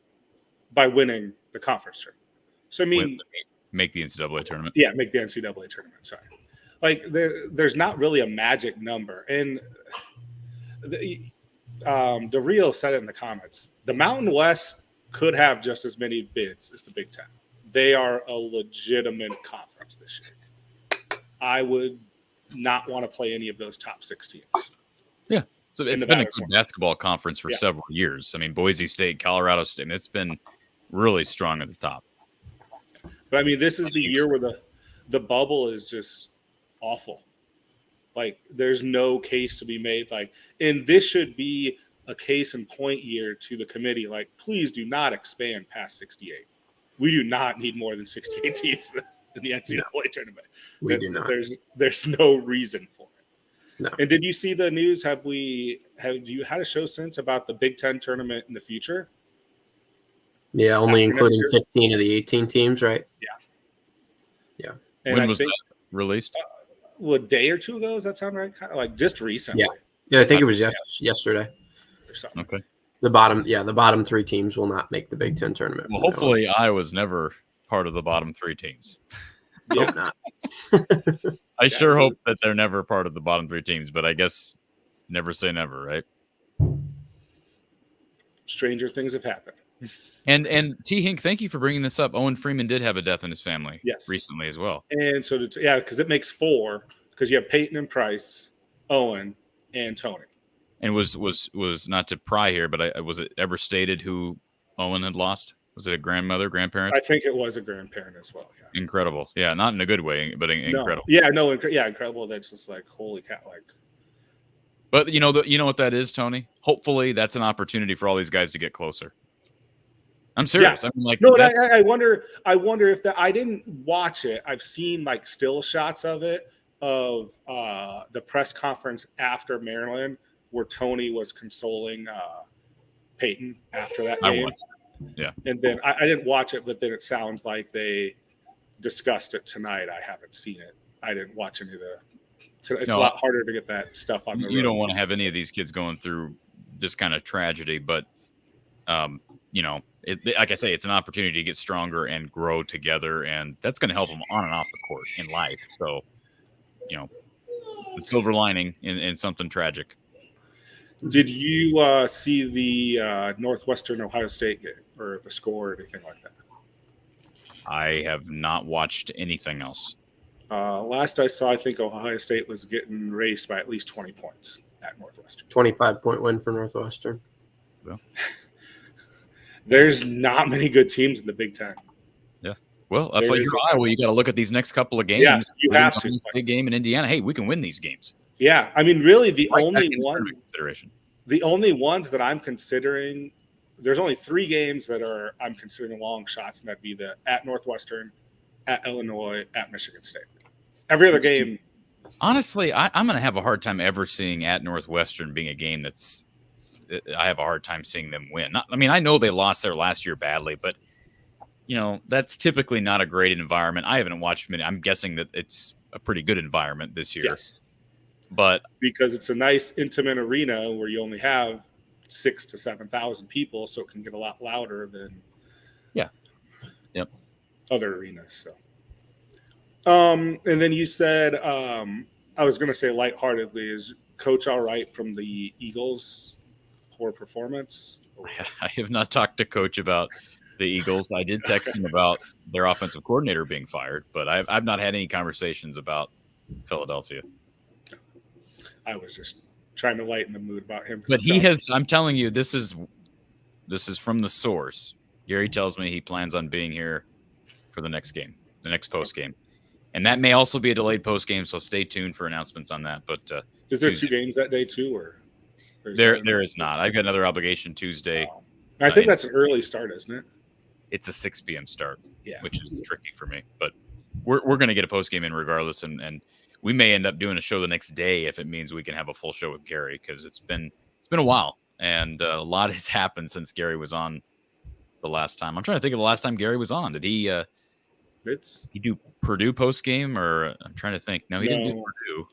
by winning the conference tournament. So, make the NCAA tournament. Yeah, make the NCAA tournament. Sorry. Like, there's not really a magic number. And DeRio said it in the comments. The Mountain West could have just as many bids as the Big Ten. They are a legitimate conference this year. I would not want to play any of those top 6 teams. Yeah. So it's been a good basketball conference for several years. I mean, Boise State, Colorado State, it's been really strong at the top. But this is the year where the bubble is just awful. Like, there's no case to be made. Like, and this should be a case in point year to the committee. Like, please do not expand past 68. We do not need more than 68 teams in the NCAA tournament. We do not. There's no reason for it. No. And did you see the news? Have you had a show since about the Big Ten tournament in the future? Yeah, only including 15 of the 18 teams, right? Yeah. Yeah. And when was that released? A day or two ago. Does that sound right? Kind of like just recently. Yeah, I think it was yesterday. Or something. Okay. The bottom 3 teams will not make the Big Ten tournament. Well, hopefully Iowa's never part of the bottom 3 teams. Hope not. I sure hope that they're never part of the bottom 3 teams, but I guess never say never, right? Stranger things have happened. And T. Hink, thank you for bringing this up. Owen Freeman did have a death in his family recently as well. And so, because it makes 4, because you have Peyton and Price, Owen, and Tony. And was not to pry here, but was it ever stated who Owen had lost? Was it a grandparent? I think it was a grandparent as well. Yeah. Incredible. Yeah, not in a good way, but incredible. Incredible. That's just like, holy cow. Like, but you know what that is, Tony? Hopefully that's an opportunity for all these guys to get closer. I'm serious. Yeah. I wonder if that. I didn't watch it. I've seen like still shots of it, of the press conference after Maryland, where Tony was consoling Peyton after that game. I watched it. Yeah. And then I didn't watch it, but then it sounds like they discussed it tonight. I haven't seen it. I didn't watch any of it's a lot harder to get that stuff on the road. You don't want to have any of these kids going through this kind of tragedy, but like I say, it's an opportunity to get stronger and grow together, and that's going to help them on and off the court in life. So, the silver lining in something tragic. Did you see the Northwestern Ohio State game or the score or anything like that? I have not watched anything else. Last I saw, I think Ohio State was getting raced by at least 20 points at Northwestern. 25-point win for Northwestern. Well, there's not many good teams in the Big Ten. Yeah. Well, if you're Iowa, you got to look at these next couple of games. Yeah, you have to. Big game in Indiana. Hey, we can win these games. Yeah, really the only consideration. The only ones that I'm considering, there's only 3 games that I'm considering long shots, and that'd be at Northwestern, at Illinois, at Michigan State. Every other game. Honestly, I'm going to have a hard time ever seeing at Northwestern being a game I have a hard time seeing them win. I know they lost there last year badly, but that's typically not a great environment. I haven't watched many. I'm guessing that it's a pretty good environment this year. Yes. But because it's a nice intimate arena where you only have 6,000 to 7,000 people, so it can get a lot louder than other arenas. So, and then you said, I was going to say lightheartedly, is Coach all right from the Eagles' poor performance? I have not talked to Coach about the Eagles. I did text him about their offensive coordinator being fired, but I've not had any conversations about Philadelphia. I was just trying to lighten the mood about him. But I'm telling you, this is from the source. Gary tells me he plans on being here for the next game, the next post game. And that may also be a delayed post game, so stay tuned for announcements on that. But is there Tuesday 2 games that day too, or there is not? I've got another obligation Tuesday. I think that's an early start, isn't it? It's a 6 p.m. start, Yeah. which is tricky for me. But we're going to get a post game in regardless, and we may end up doing a show the next day if it means we can have a full show with Gary, because it's been a while, and a lot has happened since Gary was on the last time. I'm trying to think of the last time Gary was on. Did he do Purdue post game, or I'm trying to think. No, he didn't do Purdue.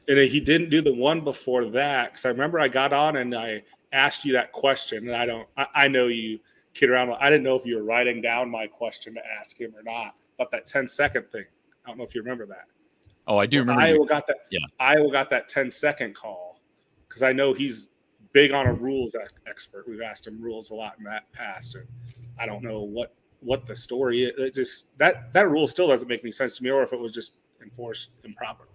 And he didn't do the one before that, because I remember I got on and I asked you that question, and I know you kid around. I didn't know if you were writing down my question to ask him or not, about that 10-second thing. I don't know if you remember that. Oh, I do remember. Iowa got that. Yeah, Iowa got that 10-second call, because I know he's big on a rules expert. We've asked him rules a lot in that past, and I don't know what the story is. It just that rule still doesn't make any sense to me, or if it was just enforced improperly,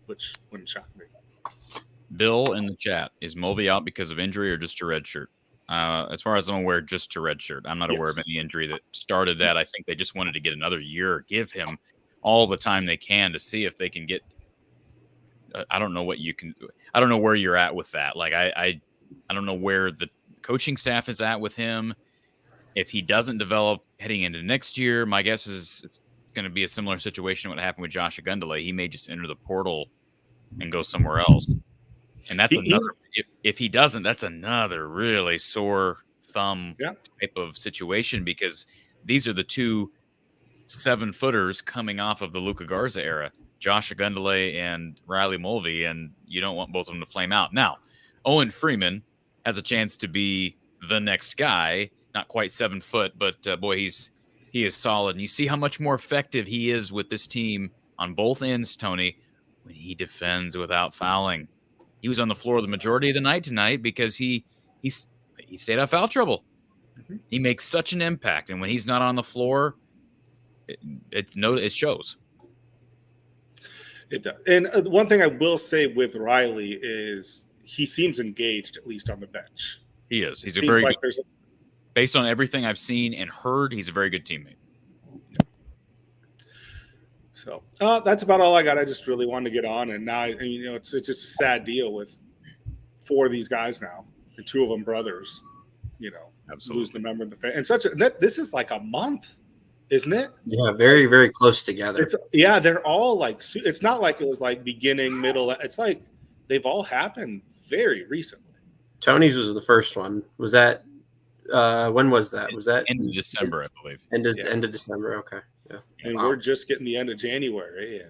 which wouldn't shock me. Bill in the chat, is Mulvey out because of injury or just a red shirt? As far as I'm aware, just a red shirt. I'm not aware of any injury that started that. I think they just wanted to get another year, give him all the time they can to see if they can get. I don't know what you can. I don't know where you're at with that. Like I don't know where the coaching staff is at with him. If he doesn't develop heading into next year, my guess is it's going to be a similar situation to what happened with Josh Agundale. He may just enter the portal and go somewhere else. And that's another. If he doesn't, that's another really sore thumb type of situation, because these are the two 7-footers coming off of the Luka Garza era, Josh Agundale and Riley Mulvey, and you don't want both of them to flame out. Now, Owen Freeman has a chance to be the next guy, not quite 7 foot, but boy, he is solid. And you see how much more effective he is with this team on both ends, Tony, when he defends without fouling. He was on the floor the majority of the night tonight because he stayed out of foul trouble. Mm-hmm. He makes such an impact, and when he's not on the floor, it shows. It does. And one thing I will say with Riley is he seems engaged, at least on the bench. He is. He's a very good, based on everything I've seen and heard, he's a very good teammate. So that's about all I got. I just really wanted to get on, and now it's just a sad deal with 4 of these guys now, and 2 of them brothers. Absolutely. Losing a member of the family, and this is like a month, isn't it? Yeah, very, very close together. They're all like. It's not like it was like beginning, middle. It's like they've all happened very recently. Tony's was the first one. Was that when was that? Was that end of December, I believe. End of December. Okay. Yeah. And we're just getting the end of January. Yeah.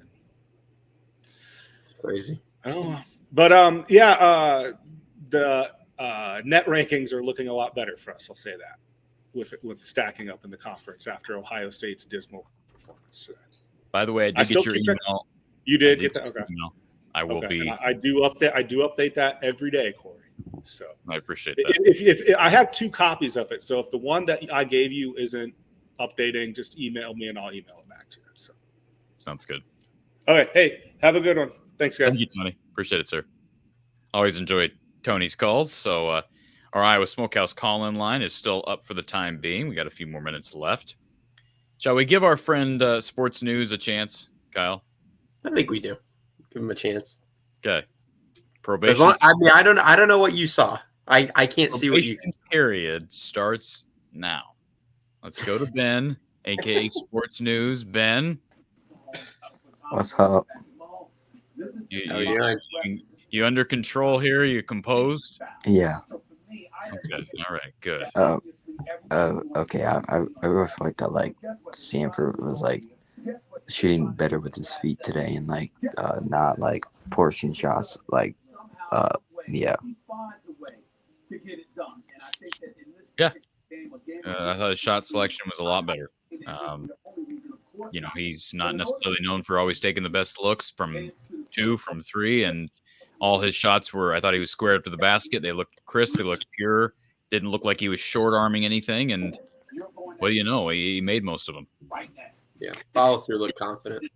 It's crazy. Oh, but the net rankings are looking a lot better for us. I'll say that with stacking up in the conference after Ohio State's dismal performance today. By the way, I did get your email. You did get that? Okay. Email. I will be. I do update that every day, Corey. So I appreciate that. If I have 2 copies of it, so if the one that I gave you isn't updating, just email me and I'll email it back to you. So sounds good. Okay. Hey, have a good one. Thanks, guys. Thank you, Tony. Appreciate it, sir. Always enjoyed Tony's calls. So our Iowa Smokehouse call-in line is still up for the time being. We got a few more minutes left. Shall we give our friend Sports News a chance, Kyle? I think we do. Give him a chance. Okay. Probation. I don't know what you saw. I can't see what you can. Period starts now. Let's go to Ben, aka Sports News. Ben, what's up? You under control here? You composed? Yeah. Okay. All right. Good. Okay. I really feel like that. Like Sanford was like shooting better with his feet today, and like not like forcing shots. Like yeah. Yeah. I thought his shot selection was a lot better. He's not necessarily known for always taking the best looks from 2, from 3, and all his shots were, I thought he was square up to the basket. They looked crisp. They looked pure. Didn't look like he was short arming anything. And what do you know? He made most of them. Yeah. Follow through looked confident.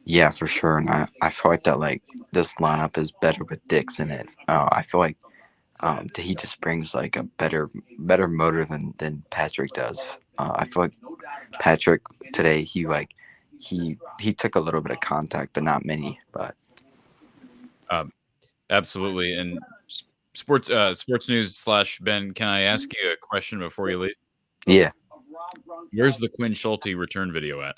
Yeah, for sure. And I feel like that like this lineup is better with Dix in it. I feel like he just brings like a better motor than Patrick does. I feel like Patrick today he took a little bit of contact, but not many. But absolutely. And Sports news / Ben, can I ask you a question before you leave? Yeah. Where's the Quinn Schulte return video at?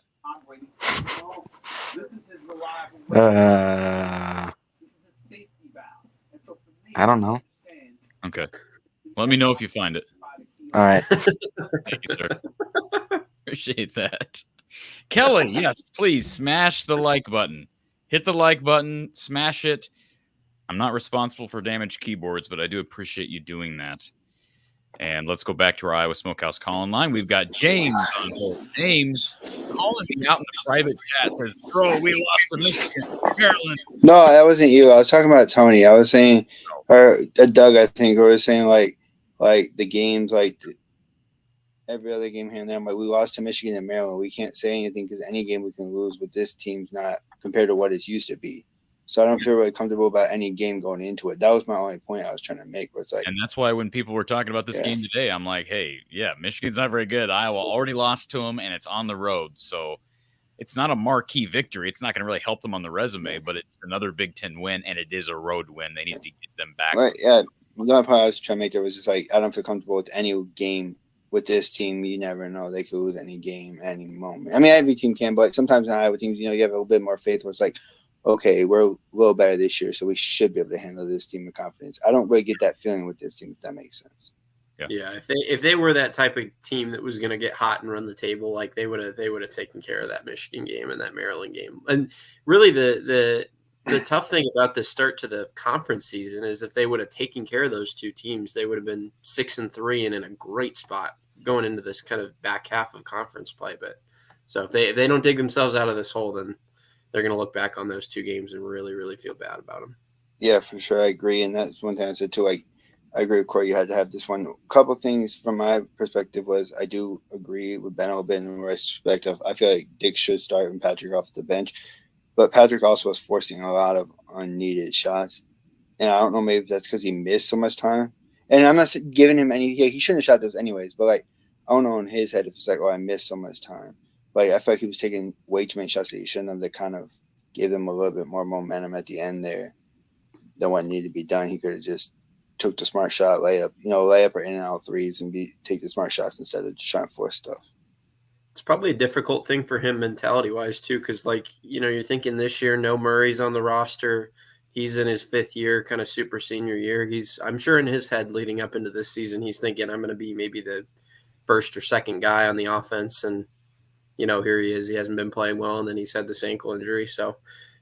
I don't know. Okay. Let me know if you find it. All right. Thank you, sir. Appreciate that. Kelly, yes, please smash the like button. Hit the like button, smash it. I'm not responsible for damaged keyboards, but I do appreciate you doing that. And let's go back to our Iowa Smokehouse call line. We've got James on hold. James calling me out in the private chat says, "Bro, we lost to Michigan, Maryland." No, that wasn't you. I was talking about Tony. I was saying, or Doug, I think, or was saying like the games, like every other game here and there. I'm like, we lost to Michigan and Maryland. We can't say anything because any game we can lose, but this team's not compared to what it used to be. So I don't feel really comfortable about any game going into it. That was my only point I was trying to make. Where it's like, and that's why when people were talking about this game today, I'm like, hey, yeah, Michigan's not very good. Iowa already lost to them, and it's on the road. So it's not a marquee victory. It's not going to really help them on the resume, but it's another Big Ten win, and it is a road win. They need to get them back. Right, yeah. The only point I was trying to make there was just like, I don't feel comfortable with any game with this team. You never know. They could lose any game, any moment. I mean, every team can, but sometimes in Iowa teams, you have a little bit more faith where it's like, okay, we're a little better this year, so we should be able to handle this team with confidence. I don't really get that feeling with this team, if that makes sense. Yeah, if they were that type of team that was going to get hot and run the table, like they would have taken care of that Michigan game and that Maryland game. And really, the tough thing about the start to the conference season is if they would have taken care of those two teams, they would have been 6-3 and in a great spot going into this kind of back half of conference play. But so if they don't dig themselves out of this hole, then they're going to look back on those two games and really, really feel bad about them. Yeah, for sure. I agree. And that's one thing I said too. I agree with Cory. You had to have this one. A couple of things from my perspective was I do agree with Ben a little bit in respect of I feel like Dick should start and Patrick off the bench. But Patrick also was forcing a lot of unneeded shots. And I don't know, maybe that's because he missed so much time. And I'm not giving him any – he shouldn't have shot those anyways. But, like, I don't know in his head if it's like, oh, I missed so much time. But I feel like he was taking way too many shots that he shouldn't have that kind of gave them a little bit more momentum at the end there than what needed to be done. He could have just took the smart shot, layup or in and out threes and take the smart shots instead of just trying to force stuff. It's probably a difficult thing for him mentality-wise too because, like, you're thinking this year, no Murray's on the roster. He's in his 5th year, kind of super senior year. I'm sure in his head leading up into this season, he's thinking, I'm going to be maybe the first or second guy on the offense. And, here he is. He hasn't been playing well, and then he's had this ankle injury. So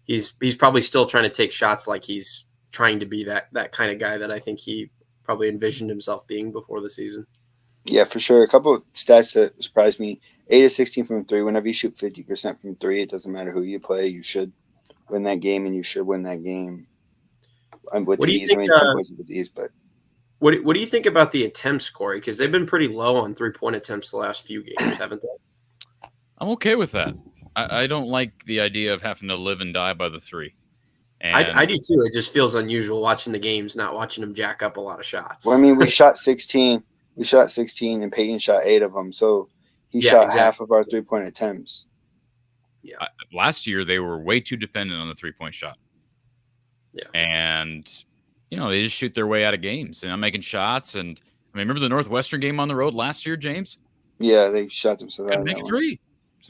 he's probably still trying to take shots like he's trying to be that kind of guy that I think he probably envisioned himself being before the season. Yeah, for sure. A couple of stats that surprised me. 8 of 16 from 3. Whenever you shoot 50% from 3, it doesn't matter who you play. You should win that game, and you should win that game. With what ease. Do you think, with ease, but what do you think about the attempts, Cory? Because they've been pretty low on 3-point attempts the last few games, haven't they? I'm okay with that. I don't like the idea of having to live and die by the 3. And I do too. It just feels unusual watching the games, not watching them jack up a lot of shots. Well, I mean, we shot 16. We shot 16, and Peyton shot 8 of them. So he shot half of our 3-point attempts. Yeah. Last year, they were way too dependent on the 3-point shot. Yeah. And, they just shoot their way out of games. And I'm making shots. And, remember the Northwestern game on the road last year, James? Yeah, they shot themselves out of that 3.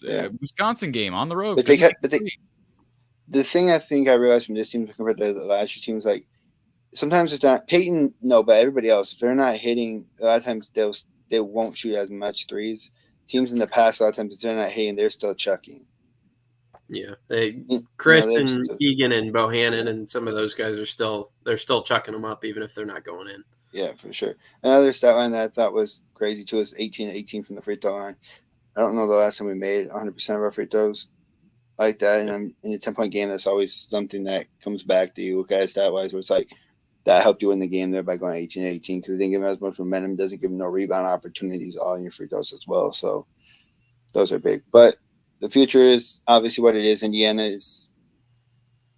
Yeah. Wisconsin game on the road. But the thing I think I realized from this team compared to the last year team is like sometimes it's not Peyton, no, but everybody else, if they're not hitting, a lot of times they won't shoot as much threes. Teams in the past, a lot of times if they're not hitting, they're still chucking. Yeah, Chris and Egan and Bohannon and some of those guys they're still chucking them up even if they're not going in. Yeah, for sure. Another stat line that I thought was crazy too is 18-18 from the free throw line. I don't know the last time we made 100% of our free throws like that. And in a 10-point game, that's always something that comes back to you, okay, stat-wise, where it's like that helped you win the game there by going 18-18 because it didn't give them as much momentum, doesn't give them no rebound opportunities all in your free throws as well. So those are big. But the future is obviously what it is. Indiana is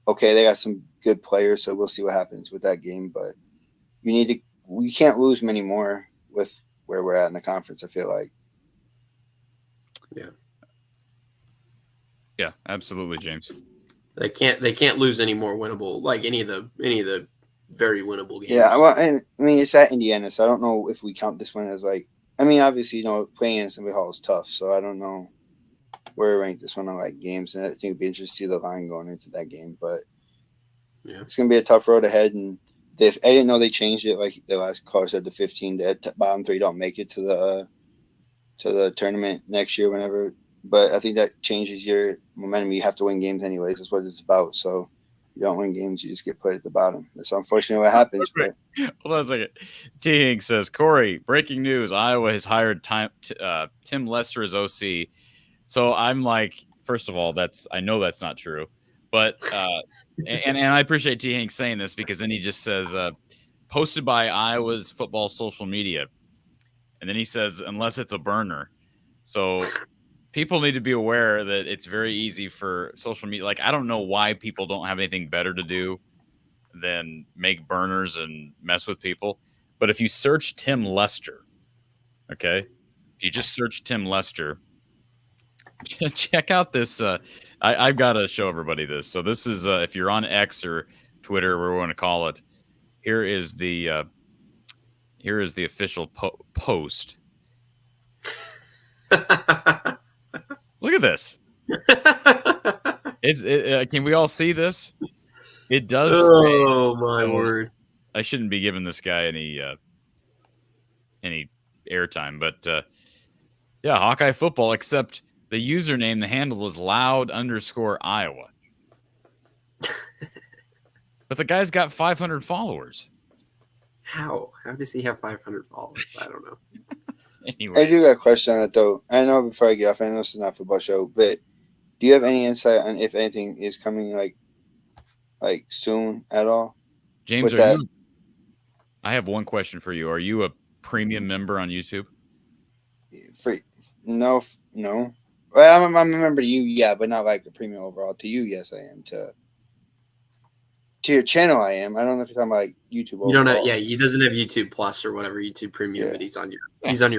okay. They got some good players, so we'll see what happens with that game. But we can't lose many more with where we're at in the conference, I feel like. Yeah, absolutely, James. They can't lose any more winnable, like any of the very winnable games. Yeah, well, and I mean, it's at Indiana, so I don't know if we count this one as like. I mean, obviously, playing in Assembly Hall is tough, so I don't know where to rank this one on like games, and I think it'd be interesting to see the line going into that game. But yeah, it's gonna be a tough road ahead, and I didn't know they changed it. Like the last caller said, the 15, the bottom 3 don't make it to the tournament next year, whenever. But I think that changes your momentum. You have to win games anyways. That's what it's about. So you don't win games, you just get put at the bottom. That's unfortunately what happens. But hold on a second. T. Hink says, Cory, breaking news. Iowa has hired Tim Lester as OC. So I'm like, first of all, I know that's not true. But and I appreciate T. Hink saying this, because then he just says, posted by Iowa's football social media. And then he says, unless it's a burner. So people need to be aware that it's very easy for social media. Like, I don't know why people don't have anything better to do than make burners and mess with people. But if you search Tim Lester, okay, if you just search Tim Lester, check out this. I've got to show everybody this. So this is, if you're on X or Twitter, whatever we want to call it, here is the official post. Look at this. Can we all see this? It does. Oh my word! I shouldn't be giving this guy any airtime, but yeah, Hawkeye football. Except the username, the handle is loud_Iowa. But the guy's got 500 followers. How does he have 500 followers? I don't know. Anyway. I do got a question on it though. I know before I get off, I know this is not a football show, but do you have any insight on if anything is coming like soon at all? James, I have one question for you. Are you a premium member on YouTube? Free? No. Well, I'm a member to you, yeah, but not like a premium overall. To you, yes, I am. To your channel, I am. I don't know if you're talking about like YouTube. You don't know? Yeah, he doesn't have YouTube Plus or whatever, YouTube Premium, but he's on your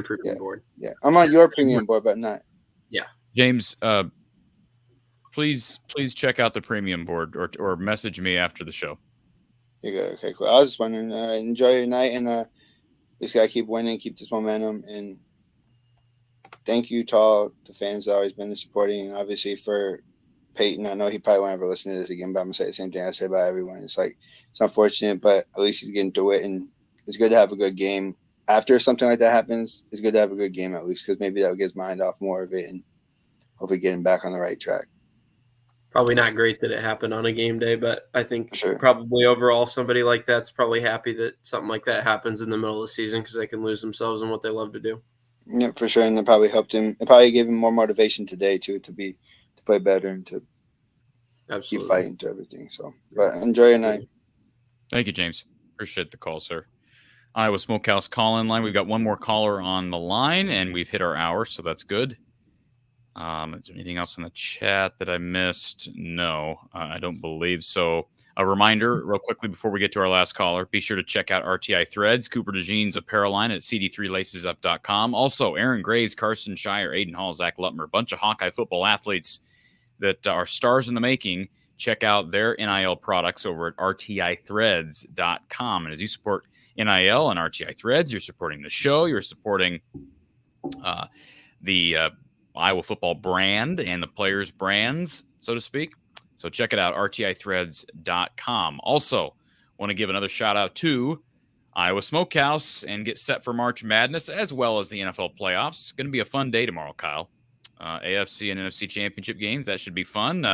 premium board. Yeah, I'm on your premium board, but not. Yeah, James, please check out the premium board or message me after the show. Okay, cool. I was just wondering. Enjoy your night, and just gotta keep winning, keep this momentum, and thank you to all the fans that always been supporting, and obviously for Peyton. I know he probably won't ever listen to this again, but I'm gonna say the same thing I say about everyone. It's like, it's unfortunate, but at least he's getting through it, and it's good to have a good game after something like that happens. It's good to have a good game at least, because maybe that'll get his mind off more of it and hopefully get him back on the right track. Probably not great that it happened on a game day, but I think Sure. probably overall somebody like that's probably happy that something like that happens in the middle of the season, because they can lose themselves in what they love to do. Yeah, for sure, and it probably helped him. It probably gave him more motivation today too to play better and to Absolutely. keep fighting to everything. So, but enjoy your night. Thank you, James. Appreciate the call, sir. Iowa Smokehouse call-in line. We've got one more caller on the line, and we've hit our hour, so that's good. Is there anything else in the chat that I missed? No, I don't believe so. A reminder, real quickly, before we get to our last caller, be sure to check out RTI Threads, Cooper DeJean's apparel line at cd3lacesup.com. Also, Aaron Graves, Carson Shire, Aiden Hall, Zach Lutmer, a bunch of Hawkeye football athletes that are stars in the making. Check out their NIL products over at rtithreads.com. And as you support NIL and RTI Threads, you're supporting the show, you're supporting the Iowa football brand and the players' brands, so to speak. So check it out, rtithreads.com. Also, want to give another shout out to Iowa Smokehouse and get set for March Madness as well as the NFL playoffs. It's going to be a fun day tomorrow, Kyle. AFC and NFC championship games. That should be fun.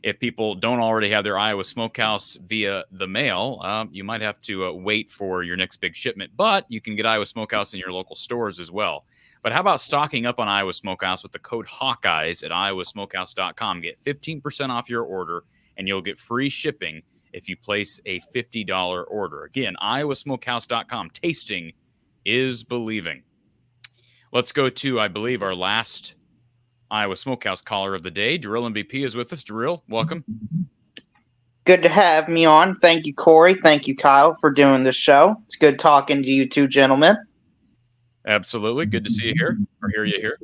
If people don't already have their Iowa Smokehouse via the mail, you might have to wait for your next big shipment. But you can get Iowa Smokehouse in your local stores as well. But how about stocking up on Iowa Smokehouse with the code Hawkeyes at iowasmokehouse.com? Get 15% off your order, and you'll get free shipping if you place a $50 order. Again, iowasmokehouse.com. Tasting is believing. Let's go to, I believe, our last Iowa Smokehouse caller of the day. Drill MVP is with us. Drill, welcome. Good to have me on. Thank you, Cory. Thank you, Kyle, for doing this show. It's good talking to you two gentlemen. Absolutely. Good to see you here, or hear you here.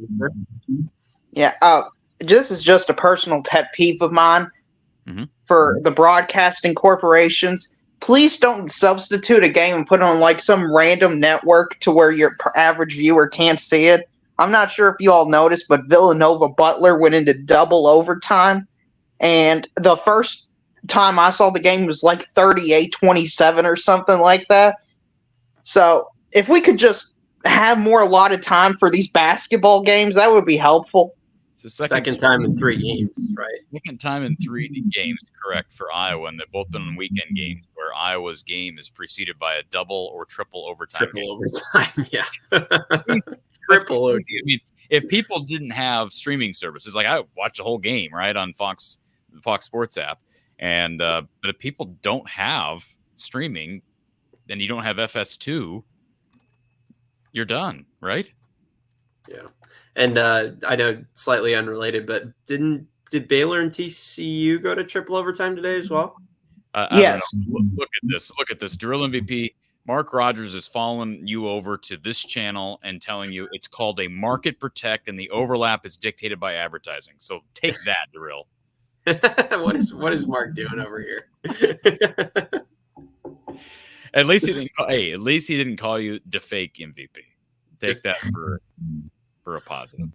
Yeah, this is just a personal pet peeve of mine. Mm-hmm. For the broadcasting corporations, please don't substitute a game and put it on like some random network to where your average viewer can't see it. I'm not sure if you all noticed, but Villanova Butler went into double overtime. And the first time I saw the game was like 38-27 or something like that. So if we could just have more allotted time for these basketball games, that would be helpful. It's the Second time in 3 games, right? Second time in 3 games, correct, for Iowa, and they've both been on weekend games where Iowa's game is preceded by a double or triple overtime. Overtime, yeah. Triple overtime. I mean, if people didn't have streaming services, like I watch the whole game, right, on the Fox Sports app, and but if people don't have streaming, and you don't have FS2, you're done, right? Yeah. And I know slightly unrelated, but did Baylor and TCU go to triple overtime today as well? Yes. Look at this. Drill MVP Mark Rogers is following you over to this channel and telling you it's called a market protect, and the overlap is dictated by advertising. So take that, Drill. What is Mark doing over here? At least he didn't call you the fake MVP. Take that for a positive.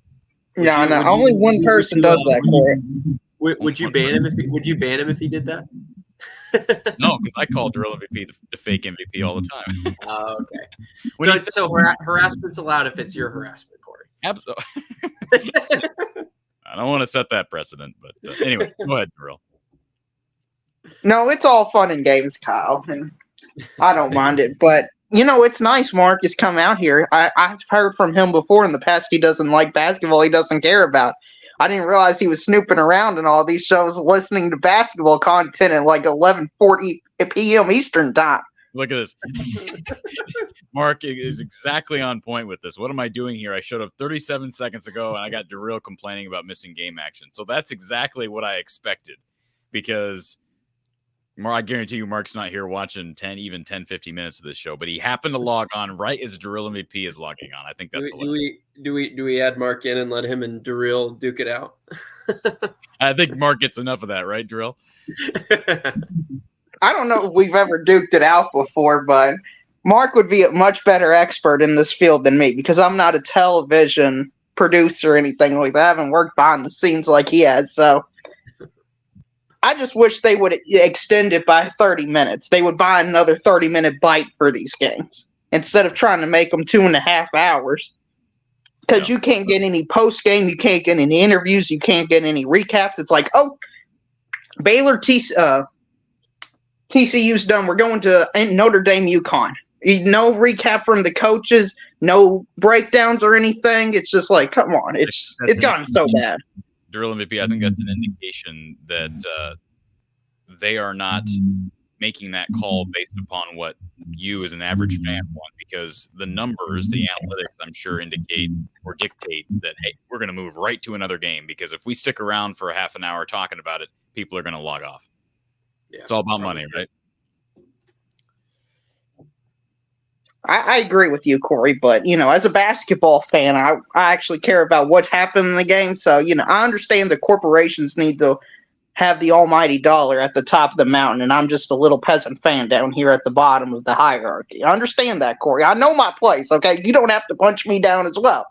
Only one person does that, Cory. Would you ban him if he did that? No, because I call Drill MVP the fake MVP all the time. Oh, okay. So harassment's allowed if it's your harassment, Cory. Absolutely. I don't want to set that precedent, but anyway, go ahead, Drill. No, it's all fun and games, Kyle. And I don't mind it, but it's nice Mark has come out here. I've heard from him before in the past he doesn't like basketball. He doesn't care about. I didn't realize he was snooping around in all these shows listening to basketball content at like 11:40 p.m. Eastern time. Look at this. Mark is exactly on point with this. What am I doing here? I showed up 37 seconds ago, and I got Darrell complaining about missing game action. So that's exactly what I expected, because I guarantee you Mark's not here watching 10, 15 minutes of this show, but he happened to log on right as Darrell MVP is logging on. I think that's do we add Mark in and let him and Darrell duke it out? I think Mark gets enough of that, right, Darrell? I don't know if we've ever duked it out before, but Mark would be a much better expert in this field than me, because I'm not a television producer or anything like that. I haven't worked behind the scenes like he has, so I just wish they would extend it by 30 minutes. They would buy another 30-minute bite for these games instead of trying to make them 2.5 hours. Because you can't get any post-game, you can't get any interviews, you can't get any recaps. It's like, oh, Baylor TCU's done. We're going to Notre Dame UConn. No recap from the coaches, no breakdowns or anything. It's just like, come on. It's gotten so bad. Drill MVP, I think that's an indication that they are not making that call based upon what you as an average fan want, because the numbers, the analytics, I'm sure indicate or dictate that, hey, we're going to move right to another game, because if we stick around for a half an hour talking about it, people are going to log off. Yeah, it's all about money, right? I agree with you, Cory, but, as a basketball fan, I actually care about what's happened in the game. So, I understand that corporations need to have the almighty dollar at the top of the mountain, and I'm just a little peasant fan down here at the bottom of the hierarchy. I understand that, Cory. I know my place, okay? You don't have to punch me down as well.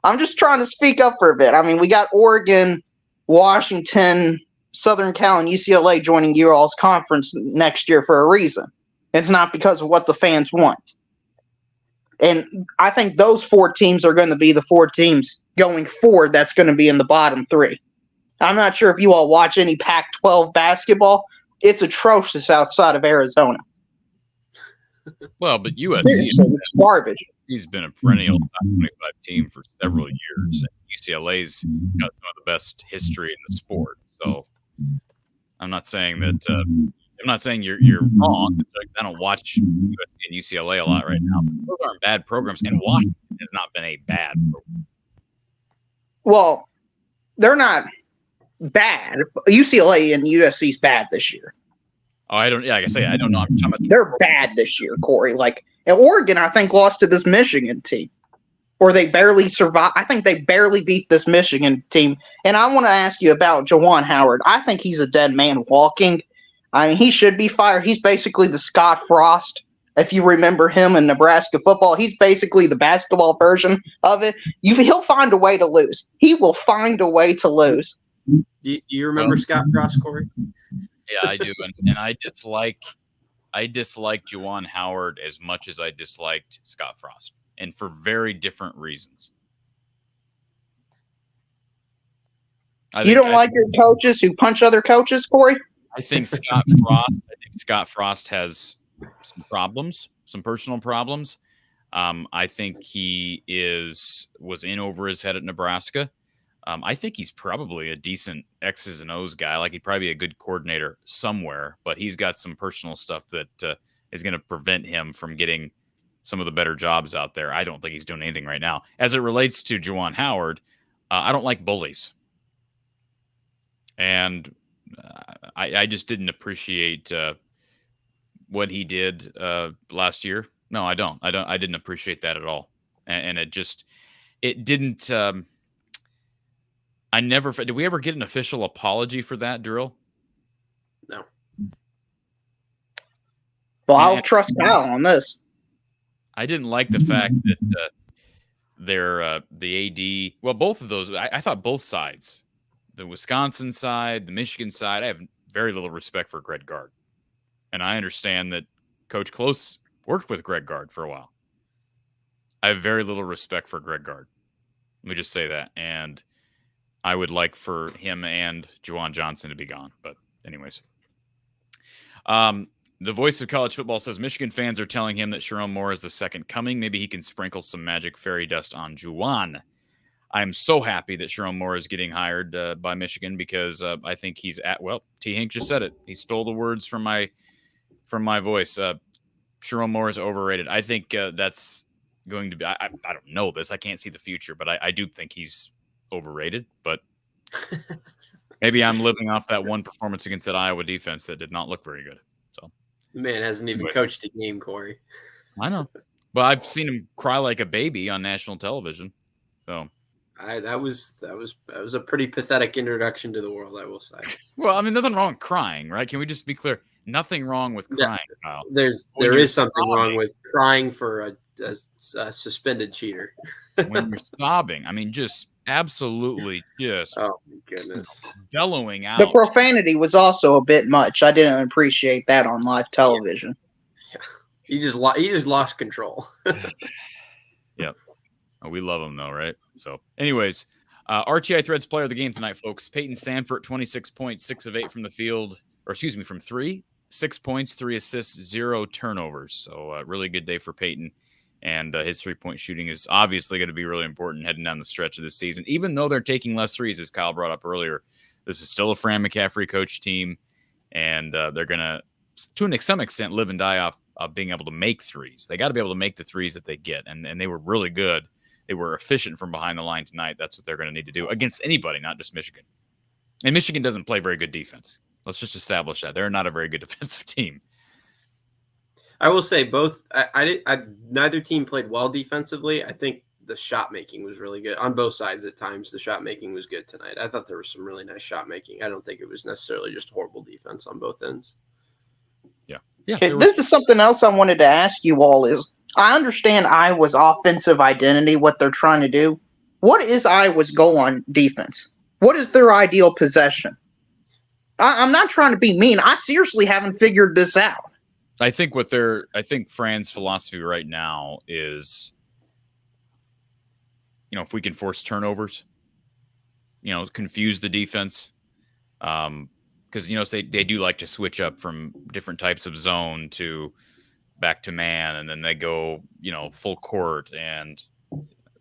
I'm just trying to speak up for a bit. I mean, we got Oregon, Washington, Southern Cal, and UCLA joining you all's conference next year for a reason. It's not because of what the fans want. And I think those 4 teams are going to be the 4 teams going forward that's going to be in the bottom 3. I'm not sure if you all watch any Pac-12 basketball. It's atrocious outside of Arizona. Well, but USC it's garbage. He's been a perennial top 25 team for several years. And UCLA's got some of the best history in the sport. So I'm not saying that I'm not saying you're wrong. I don't watch USC and UCLA a lot right now. Those aren't bad programs, and Washington has not been a bad program. Well, they're not bad. UCLA and USC's bad this year. Oh, I don't. Yeah, like I say, I don't know. I'm talking about they're bad this year, Cory. Like, and Oregon, I think, lost to this Michigan team, or they barely survived. I think they barely beat this Michigan team. And I want to ask you about Juwan Howard. I think he's a dead man walking. I mean, he should be fired. He's basically the Scott Frost. If you remember him in Nebraska football, he's basically the basketball version of it. He'll find a way to lose. He will find a way to lose. Do you remember Scott Frost, Cory? Yeah, I do, and I dislike Juwan Howard as much as I disliked Scott Frost, and for very different reasons. You don't like your coaches who punch other coaches, Cory? I think Scott Frost has some problems, some personal problems. I think he was in over his head at Nebraska. I think he's probably a decent X's and O's guy. Like, he'd probably be a good coordinator somewhere, but he's got some personal stuff that is going to prevent him from getting some of the better jobs out there. I don't think he's doing anything right now. As it relates to Juwan Howard, I don't like bullies. And I just didn't appreciate what he did last year. No, I don't. I didn't appreciate that at all. And it didn't. Did we ever get an official apology for that, Drill? No. Well, I'll trust Kyle on this. I didn't like the fact that the AD. Well, both of those. I thought both sides, the Wisconsin side, the Michigan side. I have very little respect for Greg Gard, and I understand that Coach Close worked with Greg Gard for a while. I have very little respect for Greg Gard. Let me just say that. And I would like for him and Juwan Johnson to be gone. But anyways. The voice of college football says Michigan fans are telling him that Sherrone Moore is the second coming. Maybe he can sprinkle some magic fairy dust on Juwan. I'm so happy that Sherrone Moore is getting hired by Michigan because I think he's T. Hink just said it. He stole the words from my voice. Sherrone Moore is overrated. I think that's going to be, I don't know this. I can't see the future, but I do think he's overrated. But maybe I'm living off that one performance against that Iowa defense that did not look very good. So the man hasn't even coached a game, Cory. I know. But I've seen him cry like a baby on national television. So that was a pretty pathetic introduction to the world, I will say. Well, I mean, nothing wrong with crying, right? Can we just be clear? Nothing wrong with crying, Kyle. There is something wrong with crying for a suspended cheater. When you're sobbing, I mean, just absolutely just oh my goodness, bellowing out. The profanity was also a bit much. I didn't appreciate that on live television. Yeah. He just lost control. Yep. Oh, we love him though, right? So, anyways, RTI Threads player of the game tonight, folks. Peyton Sanford, 26 points, 6 of 8 from the field, from 3, 6 points, 3 assists, 0 turnovers. So, really good day for Peyton. And his 3-point shooting is obviously going to be really important heading down the stretch of this season, even though they're taking less threes, as Kyle brought up earlier. This is still a Fran McCaffrey coach team, and they're going to some extent, live and die off of being able to make threes. They got to be able to make the threes that they get, and they were really good. They were efficient from behind the line tonight. That's what they're going to need to do against anybody, not just Michigan. And Michigan doesn't play very good defense. Let's just establish that. They're not a very good defensive team. I will say both. Neither team played well defensively. I think the shot making was really good on both sides at times. The shot making was good tonight. I thought there was some really nice shot making. I don't think it was necessarily just horrible defense on both ends. Yeah. Okay, this is something else I wanted to ask you all is, I understand Iowa's offensive identity, what they're trying to do. What is Iowa's goal on defense? What is their ideal possession? I'm not trying to be mean. I seriously haven't figured this out. I think Fran's philosophy right now is, if we can force turnovers, confuse the defense, because they do like to switch up from different types of zone to back to man, and then they go full court, and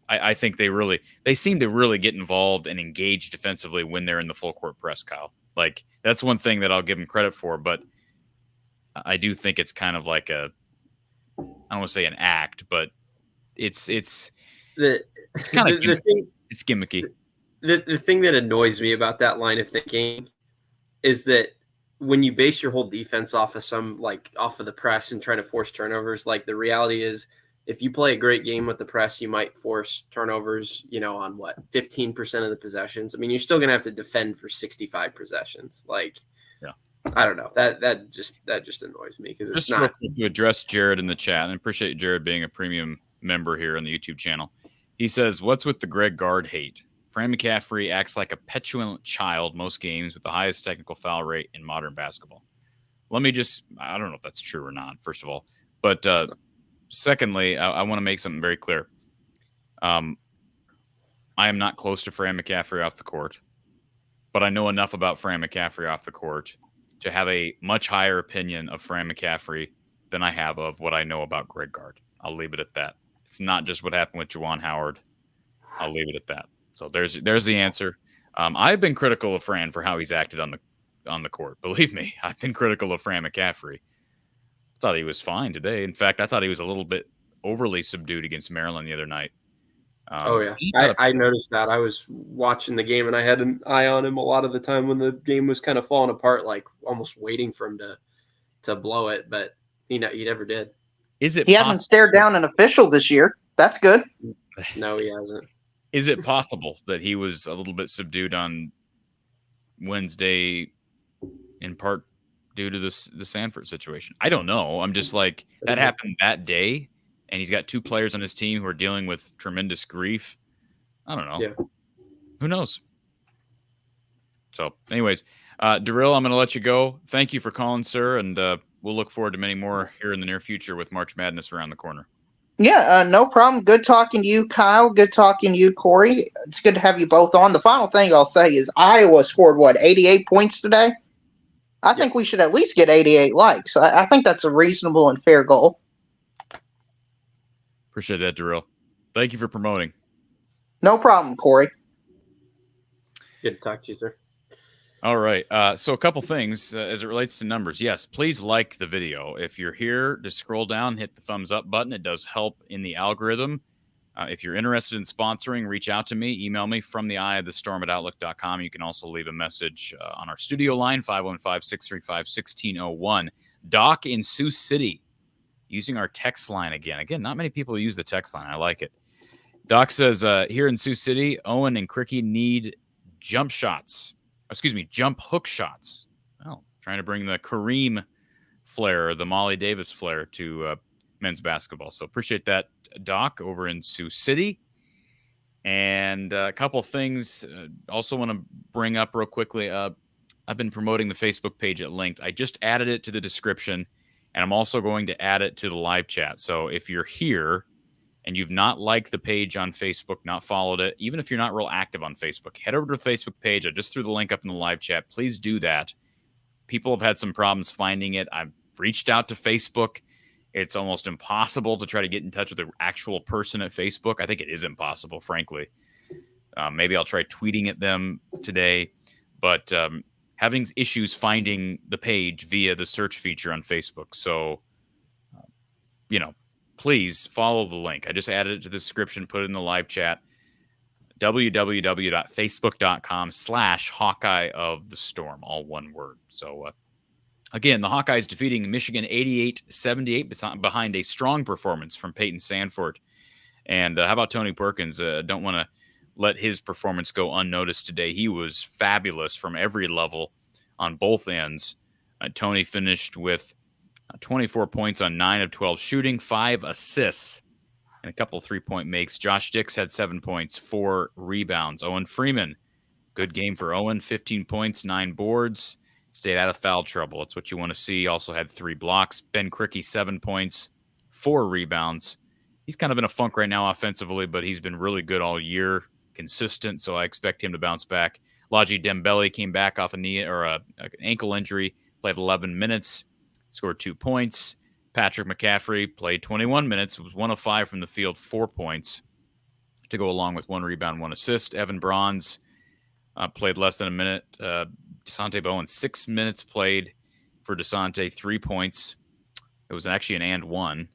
I think they seem to really get involved and engage defensively when they're in the full court press, Kyle. Like, that's one thing that I'll give them credit for, but I do think it's kind of like I don't want to say an act, but it's kind of it's gimmicky. The thing that annoys me about that line of thinking is that when you base your whole defense off of off of the press and trying to force turnovers, like, the reality is, if you play a great game with the press, you might force turnovers, on 15% of the possessions. I mean, you're still going to have to defend for 65 possessions. Like, I don't know. That just annoys me because it's Just real not. quick to address Jared in the chat, and I appreciate Jared being a premium member here on the YouTube channel. He says, "What's with the Greg Gard hate? Fran McCaffrey acts like a petulant child most games with the highest technical foul rate in modern basketball." Let me I don't know if that's true or not, first of all. But secondly, I want to make something very clear. I am not close to Fran McCaffrey off the court, but I know enough about Fran McCaffrey off the court to have a much higher opinion of Fran McCaffrey than I have of what I know about Greg Gard. I'll leave it at that. It's not just what happened with Juwan Howard. I'll leave it at that. So there's the answer. I've been critical of Fran for how he's acted on the court. Believe me, I've been critical of Fran McCaffrey. I thought he was fine today. In fact, I thought he was a little bit overly subdued against Maryland the other night. Oh yeah, I noticed that. I was watching the game and I had an eye on him a lot of the time when the game was kind of falling apart, like almost waiting for him to blow it, but he never did. He hasn't stared down an official this year. That's good. No, he hasn't. Is it possible that he was a little bit subdued on Wednesday, in part due to the Sanford situation? I don't know. I'm just like, that happened that day. And he's got two players on his team who are dealing with tremendous grief. I don't know. Yeah. Who knows? So, anyways, Darryl, I'm going to let you go. Thank you for calling, sir. And we'll look forward to many more here in the near future with March Madness around the corner. Yeah, no problem. Good talking to you, Kyle. Good talking to you, Corey. It's good to have you both on. The final thing I'll say is Iowa scored, 88 points today? I think we should at least get 88 likes. I think that's a reasonable and fair goal. Appreciate that, Darryl. Thank you for promoting. No problem, Corey. Good to talk to you, sir. All right. So a couple things as it relates to numbers. Yes, please like the video. If you're here, just scroll down, hit the thumbs up button. It does help in the algorithm. If you're interested in sponsoring, reach out to me. Email me from the eye of the storm at outlook.com. You can also leave a message on our studio line, 515-635-1601. Doc in Sioux City, using our text line again. Again, not many people use the text line. I like it. Doc says, here in Sioux City, Owen and Cricky need jump hook shots. Well, trying to bring the Kareem flair, the Molly Davis flair to men's basketball. So appreciate that, Doc, over in Sioux City. And a couple things also want to bring up real quickly. I've been promoting the Facebook page at Linked. I just added it to the description, and I'm also going to add it to the live chat. So if you're here and you've not liked the page on Facebook, not followed it, even if you're not real active on Facebook, head over to the Facebook page. I just threw the link up in the live chat. Please do that. People have had some problems finding it. I've reached out to Facebook. It's almost impossible to try to get in touch with the actual person at Facebook. I think it is impossible, frankly. Maybe I'll try tweeting at them today. But having issues finding the page via the search feature on Facebook. So, please follow the link. I just added it to the description, put it in the live chat. www.facebook.com/Hawkeye of the Storm, all one word. So, again, the Hawkeyes defeating Michigan 88-78 behind a strong performance from Peyton Sandfort. And how about Tony Perkins? Don't want to let his performance go unnoticed today. He was fabulous from every level on both ends. Tony finished with 24 points on 9 of 12 shooting, 5 assists, and a couple 3-point makes. Josh Dix had 7 points, 4 rebounds. Owen Freeman, good game for Owen, 15 points, 9 boards. Stayed out of foul trouble. That's what you want to see. Also had 3 blocks. Ben Cricky, 7 points, 4 rebounds. He's kind of in a funk right now offensively, but he's been really good all year, consistent, so I expect him to bounce back. Laji Dembele came back off a knee or an ankle injury, played 11 minutes, scored 2 points. Patrick McCaffrey played 21 minutes, was 1 of 5 from the field, 4 points to go along with 1 rebound, 1 assist. Evan Bronze played less than a minute. DeSante Bowen, 6 minutes played for DeSante, 3 points. It was actually an and 1.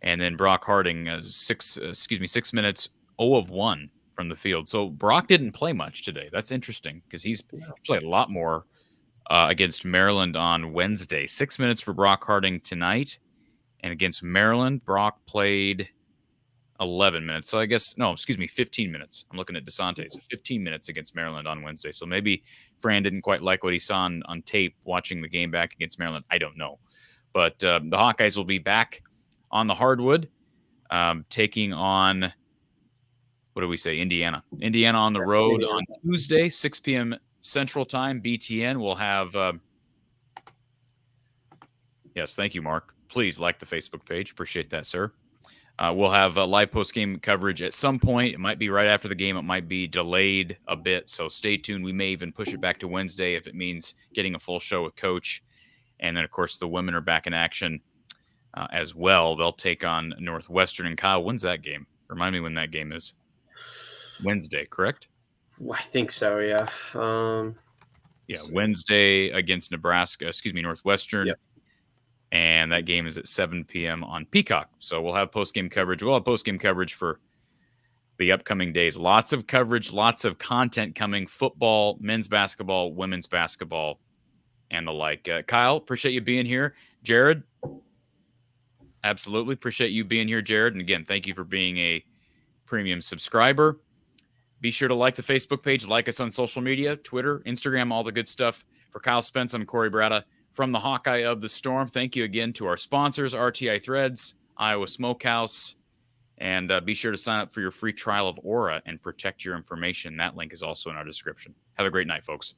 And then Brock Harding, 6 minutes, 0 of 1 from the field. So Brock didn't play much today. That's interesting because he's played a lot more against Maryland on Wednesday. 6 minutes for Brock Harding tonight. And against Maryland, Brock played 11 minutes. So I guess, no, excuse me, 15 minutes. I'm looking at DeSante. So 15 minutes against Maryland on Wednesday. So maybe Fran didn't quite like what he saw on tape watching the game back against Maryland. I don't know. But the Hawkeyes will be back on the hardwood, taking on, what do we say, Indiana. Indiana on the road on Tuesday, 6 p.m. Central Time, BTN. We'll have, yes, thank you, Mark. Please like the Facebook page. Appreciate that, sir. We'll have live post-game coverage at some point. It might be right after the game. It might be delayed a bit, so stay tuned. We may even push it back to Wednesday if it means getting a full show with Coach. And then, of course, the women are back in action as well. They'll take on Northwestern. And Kyle, when's that game? Remind me when that game is. Wednesday, correct? I think so, yeah. Wednesday against Northwestern. Yep. And that game is at 7 p.m. on Peacock. So we'll have post-game coverage. We'll have post-game coverage for the upcoming days. Lots of coverage, lots of content coming. Football, men's basketball, women's basketball, and the like. Kyle, appreciate you being here. Jared, absolutely appreciate you being here, Jared. And again, thank you for being a premium subscriber. Be sure to like the Facebook page, like us on social media, Twitter, Instagram, all the good stuff. For Kyle Spence, I'm Cory Brada from the Hawkeye of the Storm. Thank you again to our sponsors, RTI Threads, Iowa Smokehouse, and be sure to sign up for your free trial of Aura and protect your information. That link is also in our description. Have a great night, folks.